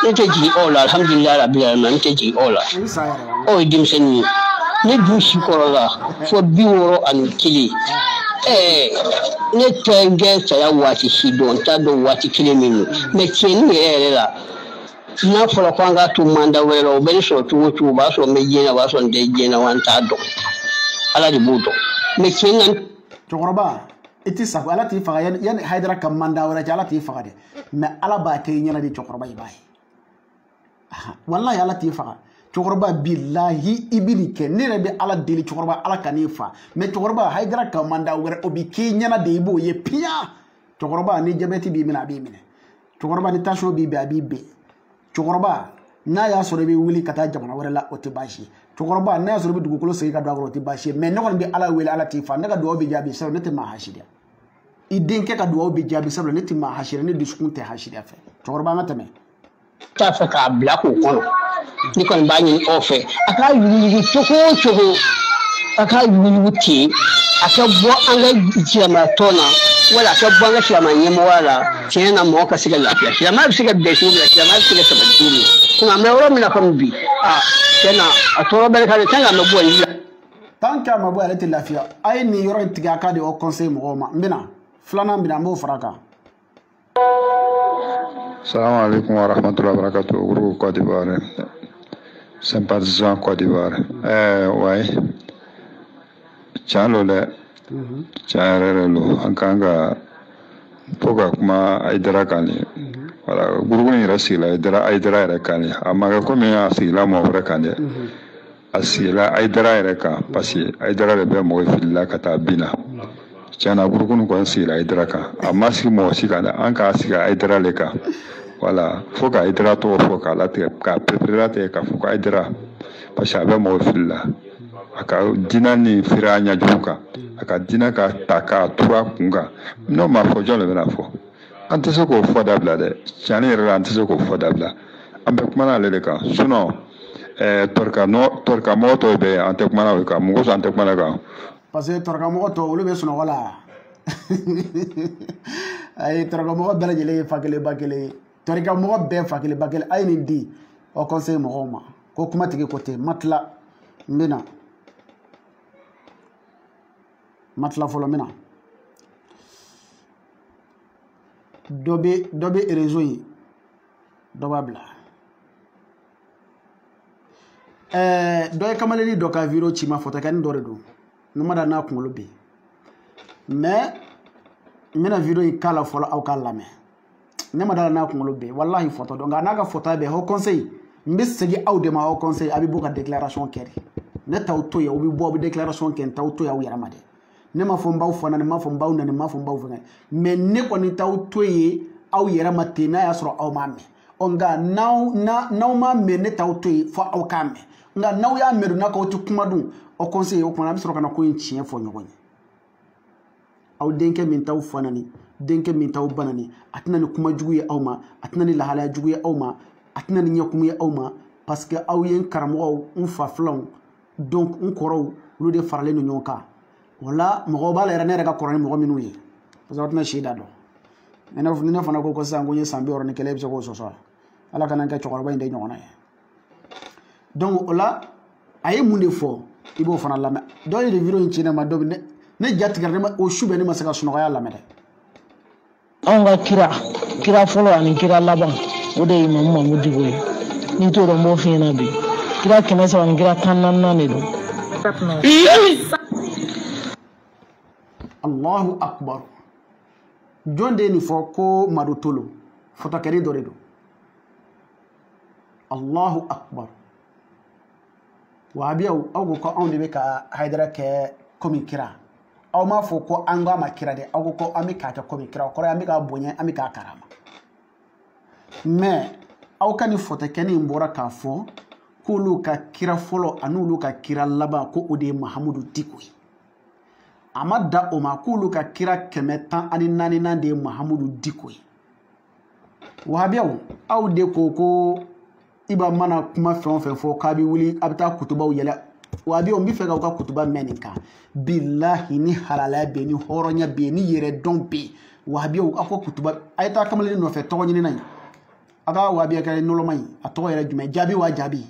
ne tɛ jigin aw la alhamdulilayi rabbil alamin ne tɛ jigin aw la aw ye denmisɛnnin ye ne dun si kɔrɔla fo 61 ne tɛ n kɛ saya waati si dɔn n t'a dɔn waati kelen min mais tiɲɛni yɛrɛ la n'a fɔra ko an k'a to mandat wɛrɛ la o bɛ ne sɔrɔ cogo o cogo o b'a sɔrɔ n bɛ diɲɛ na o b'a sɔrɔ n tɛ diɲɛ na wa n t'a dɔn ala de b'o dɔn mais tiɲɛ na. cɛkɔrɔba i tɛ sa ala t'i faga yanni Hayidara ka mandat wɛrɛ cɛ ala t'i faga dɛ mais ala b'a kɛ i ɲɛna de cɛkɔrɔba i b'a ye walahi ala t'i faga. cɛkɔrɔba bilahi i bɛ nin kɛ ne yɛrɛ bɛ ala deli cɛkɔrɔba ala ka n'i fa mais cɛkɔrɔba Hayidara ka mandat wɛrɛ o bɛ k'i ɲɛna de i b'o ye piya cɛkɔrɔba ni jabɛti b'i minɛ a b'i minɛ cɛkɔrɔba ni tension b'i ben a b'i ben cɛkɔrɔba n'a y'a sɔrɔ i bɛ wuli ka taa jamana wɛrɛ la o tɛ baasi ye cɛkɔrɔba n'a y'a sɔrɔ i bɛ dugukolo segin ka don a kɔrɔ o tɛ baasi ye mais ne kɔni bɛ ala wele ala t'i fa ne ka dugawu bɛ jaabi sabu ne tɛ maa hasidiya i denkɛ ka dugawu bɛ jaabi sabu ne tɛ maa hasidiya ne dusukun tɛ hasidiya fɛ cɛkɔrɔba an ka tɛmɛ. t'a fɛ k'a bila k'o kɔnɔ ni kɔni b'a ɲini aw fɛ a k'a yuguyugu cogo o cogo a k'a yuguyugu ten a ka bɔ an ka silamɛyatɔn na wala a ka bɔ an ka silamɛ ɲɛmɔgɔya la tiɲɛ na mɔgɔ ka se ka lafiya silamɛya bɛ se ka bɛn cogo min na silamɛya bɛ se ka sabati cogo min na kuma an bɛ yɔrɔ min na kɔmi bi tiɲɛ na a tɔɔrɔ bɛ k'ale tant que a ma bɔ yen. tant que a ma bɔ ale tɛ lafiya a ye nin yɔrɔ in tigɛ a k'a di aw conseil mɔgɔw ma n bɛna filanan bɛna an b'o fara a kan. Salam alaikum wa rahmatullahi wa barakatuh. Groupe Côte d'Ivoire. Sympathisant Côte d'Ivoire. Ouais. Tiens, le Ankanga Poga kuma Hayidara Kani. Voilà, groupe ni rasila Hayidara yɛrɛ kan ye. A ma kɛ komi a sigila mɔgɔ wɛrɛ kan dɛ. A sigila Hayidara yɛrɛ kan parce que Hayidara de bɛ mɔgɔ filila ka taa bin na. Tiɲɛna groupe ni kɔni sigila Hayidara kan. A ma sigi mɔgɔ si kan dɛ. An k'a sigi Hayidara le kan. Voilà, faut ka Hayidara tɔgɔ fɔ k'a latigɛ k'a perepere latigɛ k'a fɔ ko Hayidara parce que a bɛ mɔgɔ fili la a ka diinɛ ni feere a ɲɛjugu kan a ka diinɛ ka ta k'a turu a kun kan n'o ma fɔ jɔn de bɛna fɔ an tɛ se k'o fɔ dabila dɛ tiɲɛni yɛrɛ la an tɛ se k'o fɔ dabila an bɛ kuma n'ale de kan sinon tɔrɔkamɔgɔ tɔw bɛ yen an tɛ kuma n'olu kan mun kosɔn an tɛ kuma ne kan. parce que tɔrɔkamɔgɔ tɔw olu bɛ sunɔgɔ la ayi tɔrɔkamɔgɔ bɛɛ lajɛlen ye fa kelen ba kelen ye. tɔrɔkamɔgɔ bɛɛ fa kelen ba kelen a ye nin di aw conseil mɔgɔw ma ko kumatigi ko ten ma tila n bɛna fɔlɔ n bɛna dɔ bɛ réseau in dɔ b'a bila dɔ ye kamalenni dɔ ka vidéo ci ma fɔtɔkɛnin dɔ de don ne ma da n'a kunkolo bɛ mais n bɛna vidéo in k'a la fɔlɔ aw k'a lamɛn ne ma da n'a kunkolo bɛ wallahi fɔtɔ dɔn nka n'a ka fɔtɔ bɛ haut conseil n bɛ segin aw de ma haut conseil a bɛ bɔ ka déclaration kɛ de ne t'aw to yen aw bɛ bɔ aw bɛ déclaration kɛ n t'aw to yen aw yɛrɛ ma dɛ ne ma fɔ n b'aw fana ne ma fɔ n b'aw nani n ma fɔ n b'aw fɛngɛ mais ne kɔni t'aw to yen aw yɛrɛ ma ten n'a y'a sɔrɔ aw m'a mɛn nka n'aw m'a mɛn ne t'aw to yen fo aw k'a mɛn nka n'aw y'a mɛn n'a k'aw tɛ kuma dun aw conseil o kumana a bɛ sɔrɔ ka na ko in tiɲɛ fɔ ɲɔgɔn ye aw denkɛ min t'aw fa nani denkɛ min t'aw ba nani a tɛna ni kuma jugu ye aw ma a tɛna ni lahalaya jugu ye aw ma a tɛna ni ɲɛkumu ye aw ma parce que aw ye n karamɔgɔw n fa filanw donc n kɔrɔw olu de faralen don ɲɔgɔn kan o la mɔgɔw b'a la yɛrɛ ne yɛrɛ ka kɔrɔ ni mɔgɔ minnu ye parce que aw tɛna si da dɔn ni ne fana ko sisan ko n ye san 61 i bɛ se k'o sɔsɔ ala kana kɛ cɛkɔrɔba in de ɲɔgɔnna ye donc o la a ye mun de fɔ i b'o fana lamɛn dɔw ye vidéo in ci ne ma dɔ bɛ ne ja tigɛra ne ma o su bɛɛ ne ma se ka sunɔgɔya lamɛn dɛ. anw ka kira fɔlɔ ani kira laban o de Imam Mahmud Diko ye ni to dɔn b'o f'i ɲɛna bi kira 300 ni kira 14 de don Allahu akbar jonde ni fo ko Madu Tolo fotakeri dore do Allahu akbar wa biya aw ko on de be ka Haidara ke komi kira aw ma fo ko an ga ma kira de aw ko ami ka ta komi kira ko ami ka bonya ami ka karama mais aw kan fotakeni mbora ka fo ko lu ka kira folo anu lu ka kira laba ko ode Mahamudu Diko amada o ma ko lu ka kira 114 de Mahamudu Diko wa biya aw de ko iba mana kuma fɛn fɔ k'a bi wuli a bɛ taa kutubaw yɛlɛ wa bi on bi fɛ ka ka kutuba mɛn nin kan billahi ni halala bɛ ni hɔrɔnya bɛ ni yɛrɛ dɔn bɛ wa bi a ko kutuba a ye taa kamalen nɔfɛ tɔgɔ ɲini na a ka wa bi kɛ nɔlɔma ye a tɔgɔ yɛrɛ jumɛn jaabi wa jaabi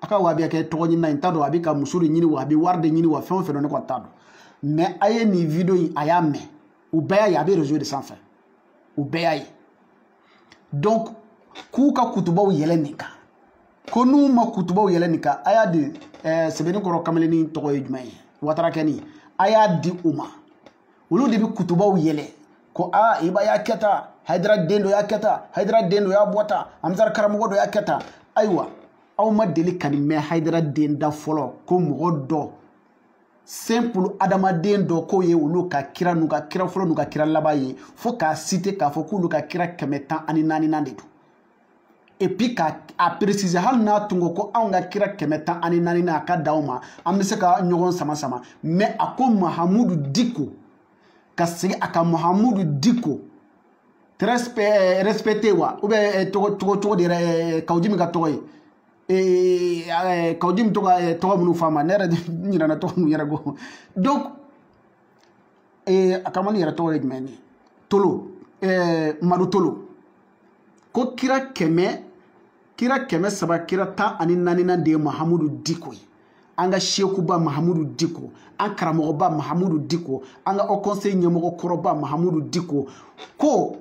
a ka wa bi kɛ tɔgɔ ɲini na n t'a dɔn a bɛ ka muso de ɲini wa a bɛ wari de ɲini wa fɛn o fɛn ne kɔni t'a dɔn mais a ye nin video in a y'a mɛn u bɛɛ y'a ye a bɛ réseau de sanfɛ u bɛɛ y'a ye donc k'u ka kutubaw yɛlɛ nin kan ko n'u ma kutubaw yɛlɛ nin kan a y'a di sɛbɛnni kɔrɔ kamalennin tɔgɔ ye jumɛn ye watarakɛni a y'a di u ma olu de bɛ kutubaw yɛlɛ ko iba y'a kɛ tan Haidara den dɔ y'a kɛ tan Haidara den dɔ y'a bɔ tan Amzar karamɔgɔ dɔ y'a kɛ tan ayiwa aw ma deli ka nin mɛn Haidara den da fɔlɔ ko mɔgɔ dɔ simple adamaden dɔ k'o ye olu ka kira n'u ka kira fɔlɔ n'u ka kira laban ye fo k'a citer k'a fɔ k'olu ka kira 114 de don et puis k'a préciser hali n'a tun ko anw ka kira 114 a ka d'aw ma an bɛ se ka ɲɔgɔn sama mais a ko Mahamudu Diko ka segin a ka Mahamudu Diko respecté wa ou bien tɔgɔ de yɛrɛ Kawuji min ka tɔgɔ ye Kawuji min tɔgɔ minnu fɔ a ma ne yɛrɛ ɲinɛna tɔgɔ minnu yɛrɛ ko donc a ka mali yɛrɛ tɔgɔ ye jumɛn ye Tolo Madu Tolo ko kira 300 kira 114 de ye Mahamudu Diko ye an ka shekuba Mahamudu Diko an karamɔgɔba Mahamudu Diko an ka Haut Conseil ɲɛmɔgɔ kɔrɔba Mahamudu Diko ko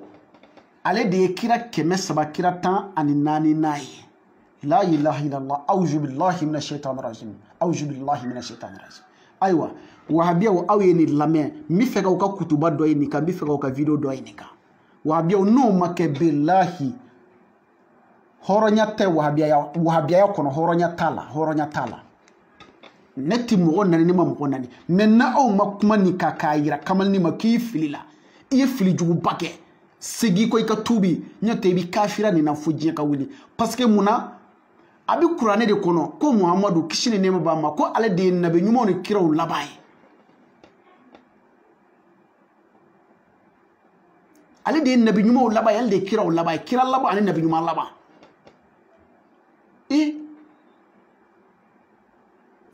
ale de ye kira 300 kira 14 ye la ilaha illallah auzu billahi minash shaitanir rajim auzu billahi minash shaitanir rajim ayiwa wahabiyaw aw ye nin lamɛn n bɛ fɛ k'aw ka kutuba dɔ ye nin kan n bɛ fɛ k'aw ka video dɔ ye nin kan wahabiyaw n'o ma kɛ billahi hɔrɔnya tɛ wahabiyaya kɔnɔ hɔrɔnya t'a la ne ti mɔgɔ nani ne ma mɔgɔ nani mais na aw ma kuma nin kan k'a yira kamalennin ma k'i fili la i ye fili juguba kɛ segi ko i ka tuubi ɲɔ tɛ i bɛ kafira nin na fo diɲɛ ka wuli parce que munna a bɛ kuranɛ de kɔnɔ ko Muhamadu kisi ni nɛɛma b'a ma ko ale de ye nabi ɲumanw ni kiraw laban ye ale de ye nabi ɲumanw laban ye ale de ye kiraw laban ye kira laban ani nabi ɲuman laban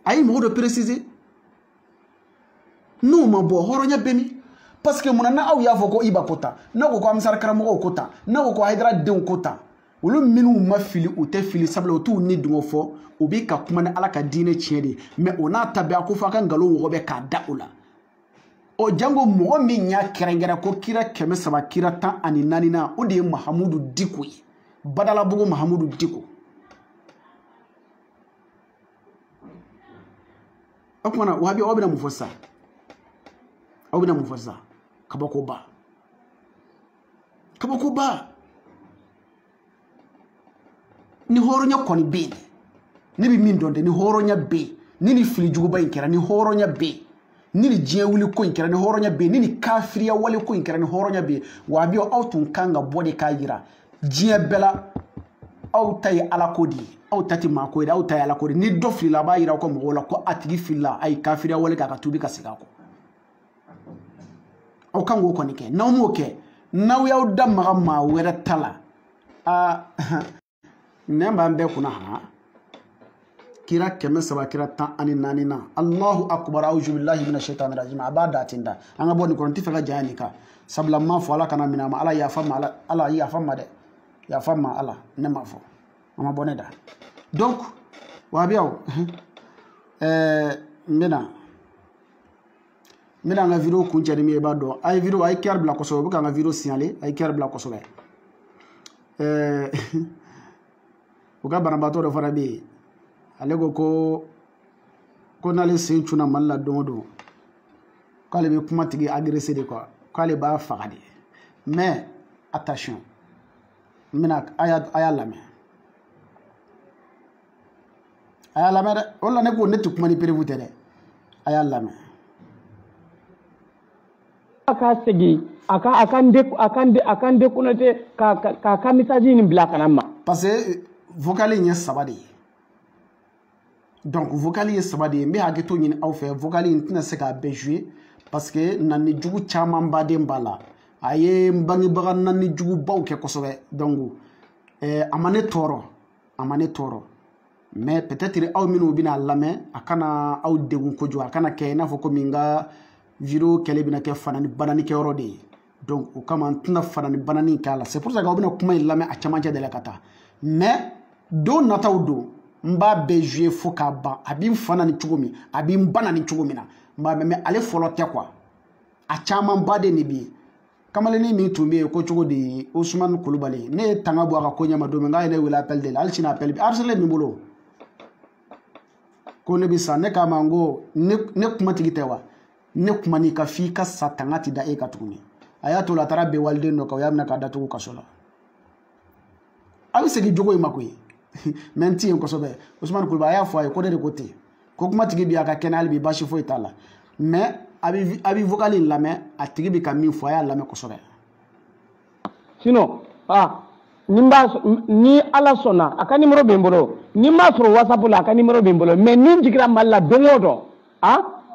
a ye mɔgɔ dɔ préciser n'o ma bɔ hɔrɔnya bɛ min parce que munna n'aw y'a fɔ ko Iba ko tan n'a ko Amzar karamɔgɔw ko tan n'a ko Haidara denw ko tan olu minnu ma fili u tɛ fili sabula u t'u ni dungo fɔ u bɛ ka kuma ni Ala ka diinɛ tiɲɛ de mais o n'a ta bɛɛ a ko fɔ a ka nkalon wɔgɔbɛ k'a da o la o jango mɔgɔ min y'a kɛrɛnkɛrɛn ko kira 300 kira 14 o de ye Mahamudu Diko ye Badalabugu Mahamudu Diko o kumana wahabi aw bɛna mun fɔ sisan aw bɛna mun fɔ sisan kabakoba ni hɔrɔnya kɔni bɛ yen ne bɛ min dɔn dɛ ni hɔrɔnya bɛ yen ni nin fili juguba in kɛra ni hɔrɔnya bɛ yen ni nin diɲɛ wuli ko in kɛra ni hɔrɔnya bɛ yen ni nin kafiriya wale ko in kɛra ni hɔrɔnya bɛ yen wahabi aw tun kan ka bɔ de k'a jira diɲɛ bɛɛ la aw ta ye Ala ko de ye aw ta tɛ maa ko ye aw ta ye Ala ko de ni dɔ filila a b'a yira aw ka mɔgɔw la ko a tigi filila a ye kafiriya wale k'a ka tuubi ka segin a kɔ aw kan k'o kɔni kɛ n'aw m'o kɛ n'aw y'aw da maga maa wɛrɛ ta la nɛn b'an bɛɛ kunna ha kira 300 kira 14 na Allahu akbar auzu billahi minash shaitanir rajim a b'a da ten da an ka bɔ nin kɔnɔ n tɛ fɛ ka janya nin kan sabula n m'a fɔ Ala kana minɛ a ma Ala yafa ma Ala yafa ma dɛ yafa ma Ala ne m'a fɔ a ma bɔ ne da donc wahabiyaw n bɛna an ka video kuncɛ ni min ye i b'a dɔn a ye video a ye kɛri bila kosɛbɛ u bɛ k'an ka video signaler a ye kɛri bila kosɛbɛ u ka banabaatɔ dɔ fana bɛ yen ale ko n'ale sen cunna Mali la don o don k'ale bɛ kuma tigi agressé de quoi k'ale b'a faga de mais attention n bɛna a y'a lamɛn dɛ o la ne ko ne tɛ kuma ni perewu tɛ dɛ a y'a lamɛn. Aka segi akan déconnecté ka message ni bila kana ma parce que vocal in ye 3 de ye donc vocal ye 3 de ye n bɛ hakɛ to ɲini aw fɛ vocal in tɛna se k'a bɛɛ jouer parce que nani jugu caman baden b'a la a ye n bangebaga nani jugubaw kɛ kosɛbɛ donc a ma ne tɔɔrɔ mais peut-être aw minnu bɛna lamɛn a kana aw degun kojugu a kana kɛ i n'a fɔ komi n ka vidéo kɛlɛ bɛna kɛ fanani banani kɛyɔrɔ de ye donc o kama n tɛna fanani banani k'a la c'est pour ça que aw bɛna kuma in lamɛn a camancɛ de la ka taa mais don nataw don n b'a bɛɛ jouer fo k'a ban a bɛ n fa nani cogo min a bɛ n ba nani cogo min na n b'a mɛn mais ale fɔlɔ tɛ quoi a caman ba de bɛ yen kamalennin min tun bɛ yen ko cogo di Usumani Kulubali ne ye tanga bɔ a ka ko ɲɛma don min k'a ye ne wele appel de la hali sini appel bɛ harcelé min bolo ko ne bɛ sa ne k'a ma n ko ne kumatigi tɛ wa ne kuma n'i ka f'i ka sa tanga ti da e ka tuguni a y'a to la a taara bɛn waliden dɔ kan o y'a minɛ k'a datugu kaso la a bɛ segin jogo in ma koyi mais n ti yen kosɛbɛ Usumani Kulubali a y'a fɔ a ye ko ne de ko ten ko kumatigi bi a ka kɛnɛ hali bi baasi foyi t'a la mais a bɛ vocal in lamɛn a tigi bɛ ka min fɔ a y'a lamɛn kosɛbɛ sinon ni ala sɔnna a ka numéro bɛ n bolo ni m'a sɔrɔ WhatsApp la a ka numéro bɛ n bolo mais ni jigira Mali la don o don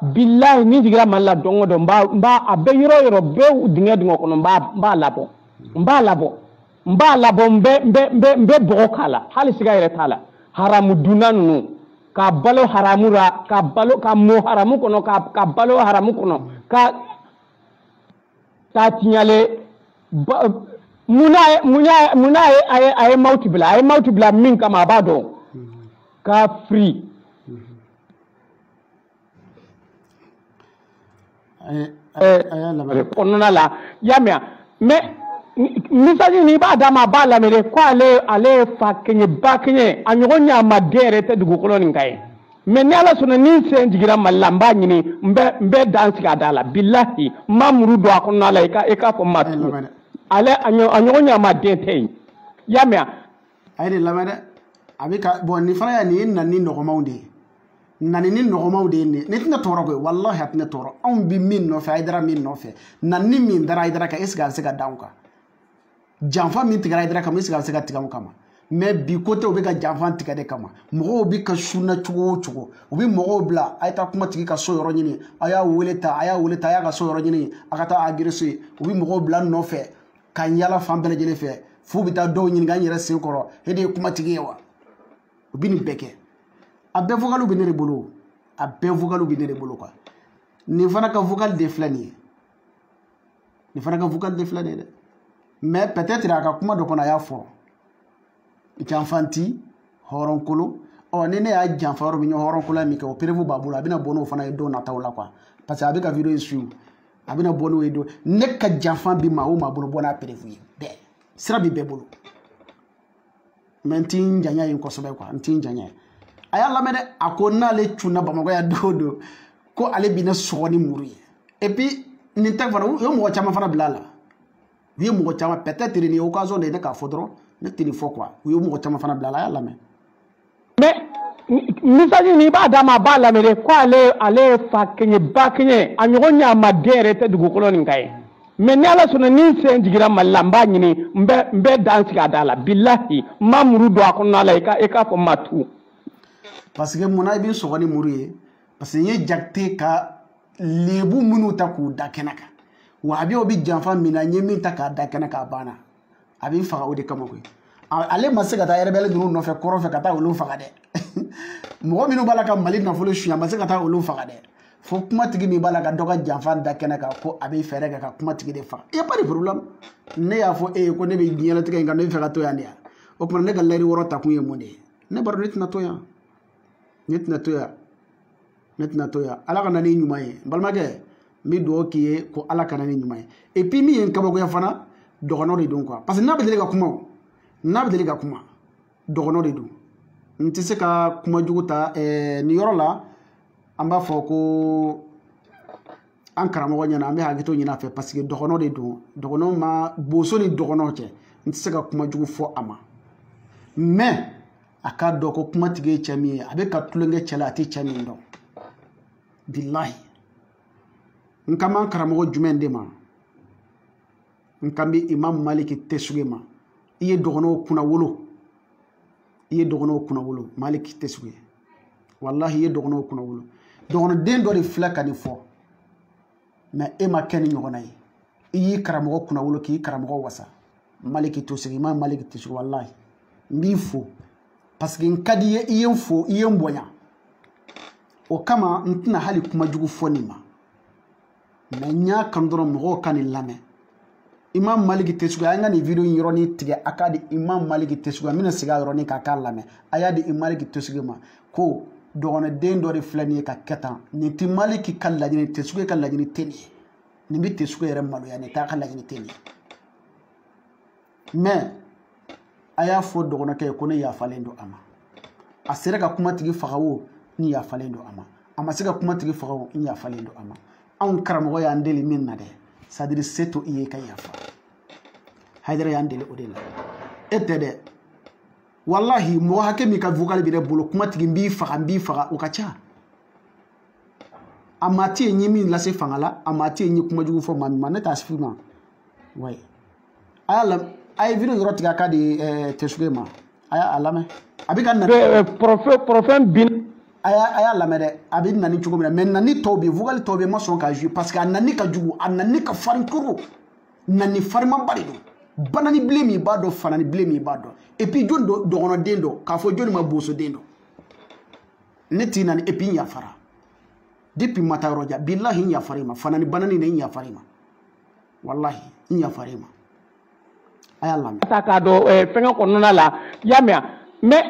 billahi ni jigira Mali la don o don n b'a a bɛ yɔrɔ o yɔrɔ bɛɛ dingɛ kɔnɔ n b'a labɔ n bɛ bɔgɔ k'a la hali siga yɛrɛ t'a la haramu dunna ninnu ka balo haramu ra ka mɔ haramu kɔnɔ ka balo haramu kɔnɔ ka tiɲale muna a ye mawuti bila min kama a b'a dɔn ka free kɔnɔna la y'a mɛn mais message ni b'a d'a ma a b'a lamɛn ko ale ye fa kɛɲɛ ba kɛɲɛ a ɲɔgɔn ɲɛ ma den yɛrɛ tɛ dugukolo nin kan ye mais ni ala sɔnna ni sen jigira Mali la n b'a ɲini n bɛ dan sigi a da la billahi n ma muru don a kɔnɔna la i k'a fɔ ma tugun ale a ɲɔgɔn ɲɛ ma den tɛ yen y'a mɛn a ye de lamɛn dɛ a bɛ ka bon nin fana nin ye nani nɔgɔmaw de ye nani ni nɔgɔmaw de ye nin ne tɛna tɔɔrɔ koyi wallahi a tɛna tɔɔrɔ anw bɛ min nɔfɛ Hayidara min nɔfɛ nani min dara Hayidara kan est ce que a bɛ se ka da anw kan janfa min tigɛra Hayidara kama est ce que a bɛ se ka tigɛ anw kama mais bi côté u bɛ ka janfa tigɛ de kama mɔgɔw bɛ ka sunna cogo o cogo u bɛ mɔgɔw bila a ye taa kumatigi ka so yɔrɔ ɲini a y'a wele ta a y'a ka so yɔrɔ ɲini a ka taa agressé u bɛ mɔgɔw bila nɔfɛ ka yala fan bɛɛ lajɛlen fɛ f'u bɛ taa dɔw ɲininka n yɛrɛ sen kɔrɔ e de ye kumatigi ye wa u bɛ nin bɛɛ kɛ a bɛɛ vocal bɛ ne de bolo a bɛɛ vocal bɛ ne de bolo quoi nin fana ka vocal de filɛ nin ye dɛ mais peut-être a ka kuma dɔ kɔnɔ a y'a fɔ janfanti hɔrɔnkolo ni ne y'a janfa yɔrɔ min ye hɔrɔnkolo min kɛ o perewu b'a bolo a bɛna bɔ n'o fana ye don nataw la quoi parce que a bɛ ka vidéo in suivre a bɛna bɔ n'o ye don ne ka janfa bi maa o maa bolo bɔ n'a perewu ye bɛɛ sira bɛ bɛɛ bolo mais n ti n janya yen kosɛbɛ quoi n ti n janya a y'a lamɛn dɛ a ko n'ale cunna Bamakɔ yan don o don ko ale bɛ ne sɔgɔ ni muru ye et puis nin tɛ fana u ye mɔgɔ caman fana bila a la u ye mɔgɔ caman peut-être nin ye occasion de ye ne k'a fɔ dɔrɔn ne tɛ nin fɔ quoi u ye mɔgɔ caman fana bila a la a y'a lamɛn. mais message ni b'a d'a ma a b'a lamɛn ko ale ye fa kɛɲɛ ba kɛɲɛ a ɲɔgɔn ɲɛ ma den yɛrɛ tɛ dugukolo nin kan ye mais ni ala sɔnna ni sen jigira Mali la n b'a ɲini n bɛ dan sigi a da la billahi n ma muru don a kɔnɔna la i k'a fɔ ma tugun. parce que munna i bɛ sɔgɔ ni muru ye parce que n ye Jakite ka lebu minnu ta k'u da kɛnɛ kan wa a bɛ o bɛ janfa min na n ye min ta k'a da kɛnɛ kan a banna a bɛ n faga o de kama koyi ale ma se ka taa rebelle ninnu nɔfɛ kɔrɔ fɛ ka taa olu faga dɛ mɔgɔ minnu b'a la ka Mali nafolo suɲɛ a ma se ka taa olu faga dɛ fo kumatigi min b'a la ka dɔ ka janfa da kɛnɛ kan ko a bɛ fɛɛrɛ kɛ ka kumatigi de faga il y a pas de problème ne y'a fɔ e ye ko ne bɛ diɲɛlatigɛ in kan ne bɛ fɛ ka to yan de yan o tuma ne ka lɛri wɔɔrɔ ta kun ye mun de ye ne b'a dɔn ne tɛna to yan ala ka na ni ɲuman ye n balimakɛ n bɛ dugawu k'i ye ko ala ka na ni ɲuman ye et puis min ye n kabakoya fana dɔgɔnɔ de don quoi parce que n'a bɛ deli ka kuma o n'a bɛ deli ka kuma dɔgɔnɔ de don n tɛ se ka kuma jugu ta nin yɔrɔ la an b'a fɔ ko an karamɔgɔ ɲɛna an bɛ hakɛto ɲini a fɛ parce que dɔgɔnɔ de don dɔgɔnɔ ma boso ni dɔgɔnɔ cɛ n tɛ se ka kuma jugu fɔ a ma mais a k'a dɔn ko kumatigi ye cɛ min ye a bɛ ka tulonkɛ cɛ la a tɛ cɛ min dɔn bilahi n kan b'an karamɔgɔ jumɛn de ma n kan bɛ imam maliki tɛsuge ma i ye dɔgɔnɔw kunna wolo i ye dɔgɔnɔw kunna wolo maliki tɛsuge wallahi i ye dɔgɔnɔw kunna wolo dɔgɔnɔden dɔ de filɛ ka nin fɔ mais e ma kɛ ni ɲɔgɔnna ye i y'i karamɔgɔ kunna wolo k'i karamɔgɔ wasa maliki tɛsuge imam maliki tɛsuge wallahi n b'i fo parce que n ka di i ye n fo i ye n bonya o kama n tɛna hali kuma jugu fɔ nin ma mais n y'a kanu dɔrɔn mɔgɔw ka nin lamɛn imam maliki tɛsuge an ka nin video in yɔrɔnin tigɛ a k'a di imam maliki tɛsuge n bɛna segin a yɔrɔnin kan a k'a lamɛn a y'a di imam maliki tɛsuge ma ko dɔgɔnɔden dɔ de filɛ nin ye ka kɛ tan nin tɛ maliki ka laɲini tɛsuge ka laɲini tɛ nin ye nin bɛ tɛsuge yɛrɛ maloya nin t'a ka laɲini tɛ nin ye mais a y'a fɔ dɔgɔnɔkɛ ye ko ne yafalen don a ma a sera ka kumatigi faga o n yafalen don a ma a ma se ka kumatigi faga o n yafalen don a ma anw karamɔgɔ y'an deli min na dɛ c'est à dire se to i ye ka yafa Haidara y'an deli o de la e tɛ dɛ wallahi mɔgɔ hakɛ min ka vocal bɛ ne bolo kumatigi n b'i faga o ka ca a maa tɛ yen n ye min lase fanga la a maa tɛ yen n ye kuma jugu fɔ maa min ma ne t'a f'i ma ouais a ye video yɔrɔ tigɛ a ka di tɛsuge ma a y'a lamɛn a bɛ ka na profɛn bin a y'a lamɛn dɛ a bɛ nani cogo min na mais nani tɔw bɛ yen vocal tɔw bɛ yen n ma sɔn k'a jouer parce que a nani ka jugu a nani ka farin koro nani farimaba de don banani bilen min b'a dɔn fanani bilen min b'a dɔn et puis jɔn don dɔgɔnɔden dɔ k'a fɔ jɔn ma bosoden dɔ ne t'i nani et puis n yafara depuis n ma taa yɔrɔ jan bilahi n yafara i ma fanani banani de n yafara i ma wallahi n yafara i ma a y'a lamɛn. ta k'a dɔn fɛngɛ kɔnɔna la i y'a mɛn mais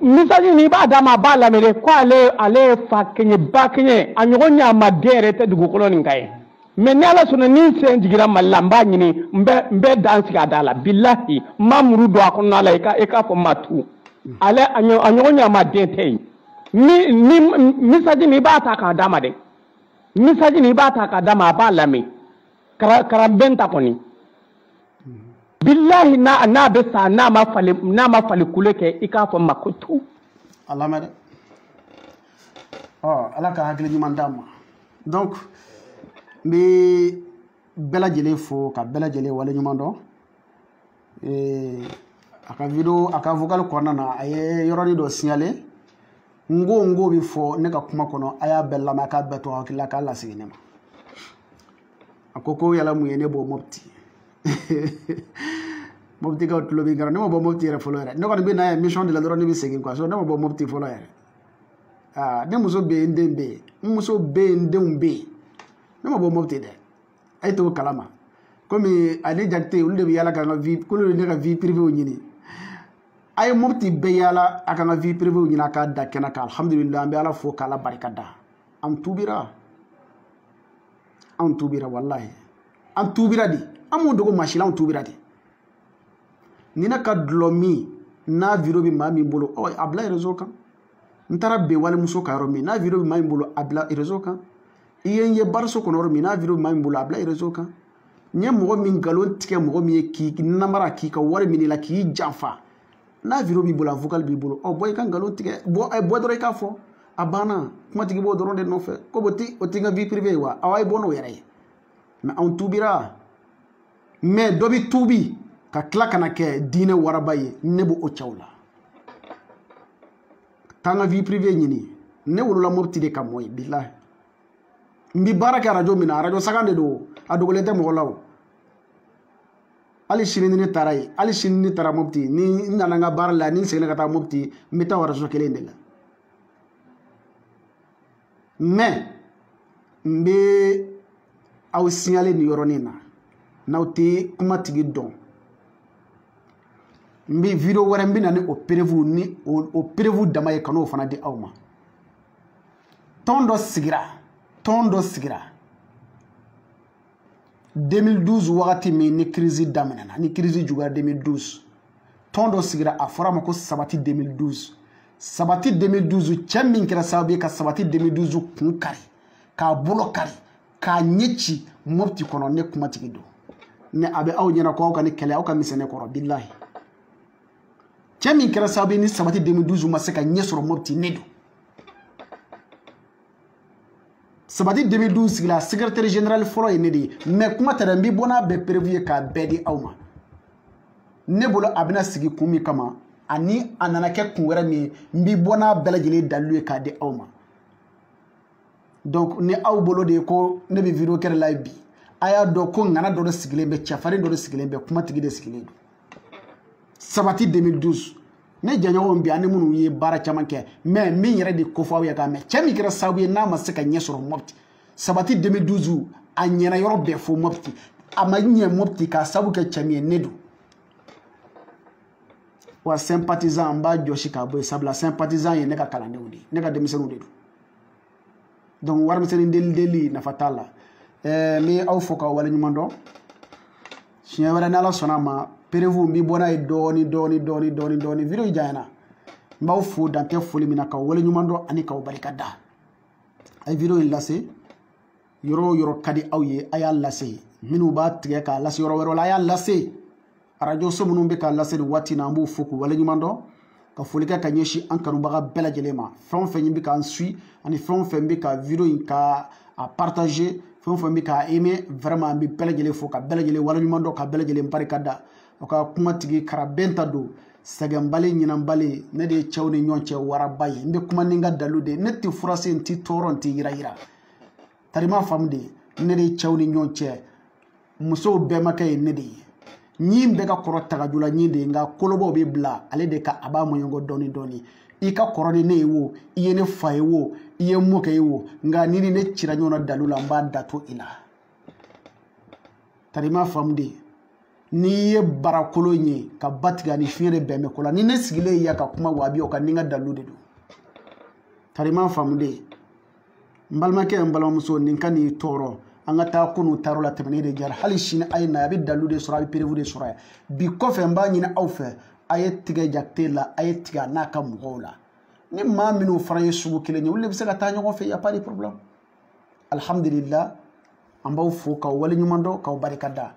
message nin i b'a d'a ma a b'a lamɛn de ko ale ye fa kɛɲɛ ba kɛɲɛ a ɲɔgɔn ɲɛ a ma den yɛrɛ tɛ dugukolo nin kan ye mais ni ala sɔnna ni sen jigira mali la n b'a ɲini n bɛ dan sigi a da la bilahi n ma muru don a kɔnɔna la i k'a fɔ ma tu ale a ɲɔgɔn ɲɛ a ma den tɛ yen ni message nin i b'a ta k'a d'a ma dɛ message nin i b'a ta k'a d'a ma a b'a lamɛn karamɔgɔ ta kɔni. billahi n'a bɛ sa n'a ma fali kule kɛ i k'a fɔ ma ko tu a lamɛn dɛ ala ka hakili ɲuman d'a ma donc n bɛ bɛɛ lajɛlen fo ka bɛɛ lajɛlen wale ɲuman dɔn a ka video a ka vocal kɔnɔna na a ye yɔrɔnin dɔ signalé n ko bɛ fɔ ne ka kuma kɔnɔ a y'a bɛɛ lamɛn a k'a bɛɛ to hakili la k'a lasegin ne ma a ko yala mun ye ne b'o Mopti Mopti ka tulo bɛ ne ma bɔ Mopti yɛrɛ fɔlɔ yɛrɛ ne kɔni bɛ na mission de la dɔrɔn ne bɛ segin quoi so ne ma bɔ Mopti fɔlɔ yɛrɛ ne muso bɛ yen n den bɛ yen n muso bɛ yen n denw bɛ yen ne ma bɔ Mopti dɛ a ye t'o kalama komi ale Jakite olu de bɛ yaala k'an ka vie k'olu de ne ka vie privée ɲini a ye Mopti bɛɛ yaala a k'an ka vie privée ɲini a k'a da kɛnɛ kan alhamdulillah an bɛ Ala fo k'Ala barika da an tubira wallahi an tubira de an m'o dogo maa si la an tubira de ni ne ka dulɔ min n'a video bɛ maa min bolo a bila réseau kan n taara ben walimuso ka yɔrɔ min n'a video bɛ maa min bolo a bila réseau kan i ye n ye bariso kɔnɔ yɔrɔ min n'a video bɛ maa min bolo a bila réseau kan n ye mɔgɔ min nkalon tigɛ mɔgɔ min ye k'i namara k'i ka wari minɛ i la k'i janfa n'a video b'i bolo a vocal b'i bolo bɔ i ka nkalon tigɛ bɔ dɔrɔn i k'a fɔ a banna kumatigi b'o dɔrɔn de nɔfɛ ko o tɛ n ka vie privée ye wa aw ye bɔ n'o yɛrɛ ye mais anw tubira mais dɔ bɛ tuubi ka tila kana kɛ diinɛ waraba ye ne b'o cɛw la taa n ka vie privée ɲini ne wolola Mopti de ka mɔ ye bilahi n bɛ baara kɛ arajo min na arajo sagan de don a dogolen tɛ mɔgɔ la o hali sini ni ne taara yen hali sini ni ne taara Mopti ni n nana n ka baara la ni n seginna ka taa Mopti n bɛ taa arajo kelen de la mais n bɛ aw signalé nin yɔrɔnin na n'aw tɛ kumatigi dɔn n bɛ video wɛrɛ n bɛ na ni o prévu ni o prévu dama ye ka n'o fana di aw ma tɔn dɔ sigira 2012 wagati min ni crise daminɛna ni crise juguyara 2012 tɔn dɔ sigira a fɔra ma ko sabati 2012 sabati 2012 cɛ min kɛra sababu ye ka sabati 2012 kun kari k'a bolo kari k'a ɲɛ ci Mopti kɔnɔ ne kumatigi don ne a bɛ aw ɲɛna ko aw ka ni kɛlɛ aw ka misɛnɛ kɔrɔ billahi cɛ min kɛra sababu ye ni sabati 2012 ma se ka ɲɛ sɔrɔ Mopti ne don sabati 2012 sigila secrétaire général fɔlɔ ye ne de ye mais kuma tɛ dɛ n bɛ bɔ n'a bɛɛ prévu ye k'a bɛɛ di aw ma ne bolo a bɛna sigi kun min kama ani a nana kɛ kun wɛrɛ min ye n bɛ bɔ n'a bɛɛ lajɛlen dalilu ye k'a di aw ma donc ni aw bolo de ko ne bɛ vidéo kɛrɛ la bi a y'a dɔn ko ŋana dɔ de sigilen bɛ cɛfarin dɔ de sigilen bɛ kumatigi de sigilen don sabati 2012 ne jɛɲɔgɔnw bi ani minnu ye baara caman kɛ mais min yɛrɛ de ko fɔ aw ye k'a mɛn cɛ min kɛra sababu ye n'a ma se ka ɲɛ sɔrɔ Mopti sabati 2012 a ɲɛna yɔrɔ bɛɛ fo Mopti a ma ɲɛ Mopti k'a sababu kɛ cɛ min ye ne don wa sympathisant n b'a jɔsi k'a bɔ yen sabula sympathisant ye ne ka kalandenw de ye ne ka denmisɛnninw de don donc warimisɛnnin deli nafa t'a la n bɛ aw fo k'aw waleɲuman dɔn siɲɛ wɛrɛ ni Ala sɔnna a ma prévu n bɛ bɔ n'a ye dɔɔni vidéo janyana n b'aw fo dantɛ foli min na k'aw waleɲuman dɔn ani k'aw barikada a ye vidéo in lase yɔrɔ o yɔrɔ ka di aw ye a y'a lase minnu b'a tigɛ k'a lase yɔrɔ wɛrɛw la a y'a lase radio so minnu bɛ k'a lase nin waati in na an b'u fo k'u waleɲuman dɔn ka foli kɛ ka ɲɛsin an kanubaga bɛɛ lajɛlen ma fɛn o fɛn bɛ k'an suit ani fɛn o fɛn bɛ ka vidéo in ka a partager fɛn o fɛn bɛ k'a aimer vraiment an bɛ bɛɛ lajɛlen fo ka bɛɛ lajɛlen waleɲuman dɔn ka bɛɛ lajɛlen barikada o ka kumatigi Karabenta don sɛgɛnbali ɲinanbali ne de ye cɛw ni ɲɔgɔn cɛ waraba ye n bɛ kuma ni n ka dalilu de ye ne tɛ furase n tɛ tɔɔrɔ n tɛ yirayira tari m'a faamu de ne de ye cɛw ni ɲɔgɔn cɛ musow bɛɛmakɛ ye ne de ye ɲin bɛɛ ka kɔrɔ tagajula ɲin de ye nka kolobɔw bɛ bila ale de ka a b'a mɔɲɔgɔ dɔɔni i ka kɔrɔ ni ne ye wo i ye ne fa ye wo i ye mɔkɛ ye wo nka ni ne cira ɲɔgɔn na dalilu la n b'a dato i la tari m'a faamu de n'i ye barakolon ye ka ba tigɛ ani fiɲɛ de bɛn bɛ ko la ni ne sigilen ya ka kuma wa a bɛ o ka ni n ka dalilu de don tari m'a faamu de n balimakɛ n balimamuso nin ka n'i tɔɔrɔ an ka taa ko n'u taar'o la tɛmɛnen de jara hali sini a ye na a bɛ dalilu de sɔrɔ a bɛ prévu de sɔrɔ yan bi kɔfɛ n b'a ɲini aw fɛ a ye tigɛ Jakite la a ye tigɛ a n'a ka mɔgɔw la ni maa minnu fana ye sugu kelen ye olu de bɛ se ka taa ɲɔgɔn fɛ y a pas de problème alhamdulillah an b'aw fo k'aw waleɲuman dɔn k'aw barikada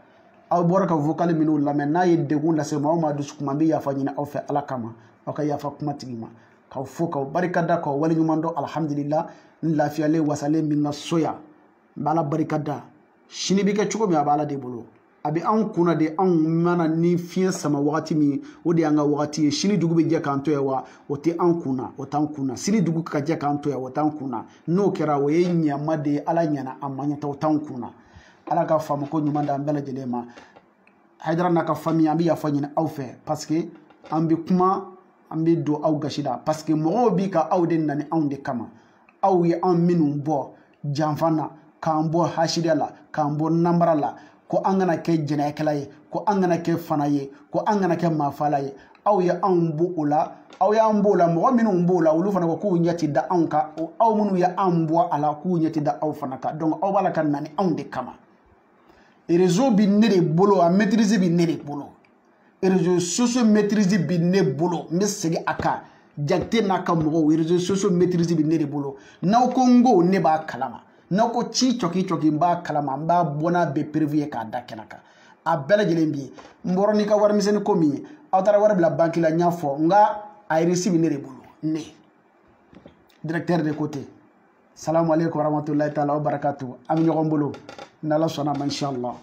aw bɔra ka vocal minnu lamɛn n'a ye degun lase ma aw ma dusukun an bɛ yafa ɲini aw fɛ Ala kama aw ka yafa kumatigi ma k'aw fo k'aw barikada k'aw waleɲuman dɔn alhamdulillah n lafiyalen wasalen min ka so yan n bɛ Ala barikada sini bɛ kɛ cogo min a bɛ Ala de bolo a bɛ anw kunna de anw mana ni fiɲɛ sama wagati min o de y'an ka wagati ye sini dugu bɛ jɛ k'an to yan wa o tɛ an kunna o t'an kunna sini dugu ka jɛ k'an to yan o t'an kunna n'o kɛra o ye ɲɛma de ye Ala ɲɛna a ma ɲɛ ta o t'an kunna Ala ka faamu ko ɲuman da an bɛɛ lajɛlen ma Haidara n'a ka famille an bɛ yafa ɲini aw fɛ parce que an bɛ kuma an bɛ don aw gasi la parce que mɔgɔw bi ka aw de nani anw de kama aw ye anw minnu bɔ janfa na k'an bɔ hasidiya la k'an bɔ nanbara la ko an kana kɛ jɛnɛyakɛla ye ko an kana kɛ fana ye ko an kana kɛ maafala ye aw ye anw bɔ o la aw y'an bɔ o la mɔgɔ minnu b'o la olu fana ko k'u ɲɛ ti da anw kan aw minnu ye anw bɔ a la k'u ɲɛ ti da aw fana kan donc aw b'a la ka nani anw de kama réseau bi ne de bolo a maîtrise bi ne de bolo réseaux sociaux maîtrise bi ne bolo n bɛ segin a kan Jakite n'a ka mɔgɔw réseaux sociaux maîtrise bi ne de bolo n'aw ko n ko ne b'a kalama n'aw ko ci cɔki n b'a kalama n b'a bɔ n'a bɛɛ prévu ye k'a da kɛnɛ kan a bɛɛ lajɛlen bi n bɔra n'i ka warimisɛnnin ko min ye aw taara wari bila banque la n y'a fɔ nka a reçu bi ne de bolo ne directeur de ko ten salamu aleykum warahmatulahi taala wa barakatu an bɛ ɲɔgɔn bolo n'Ala sɔnna ma inshallah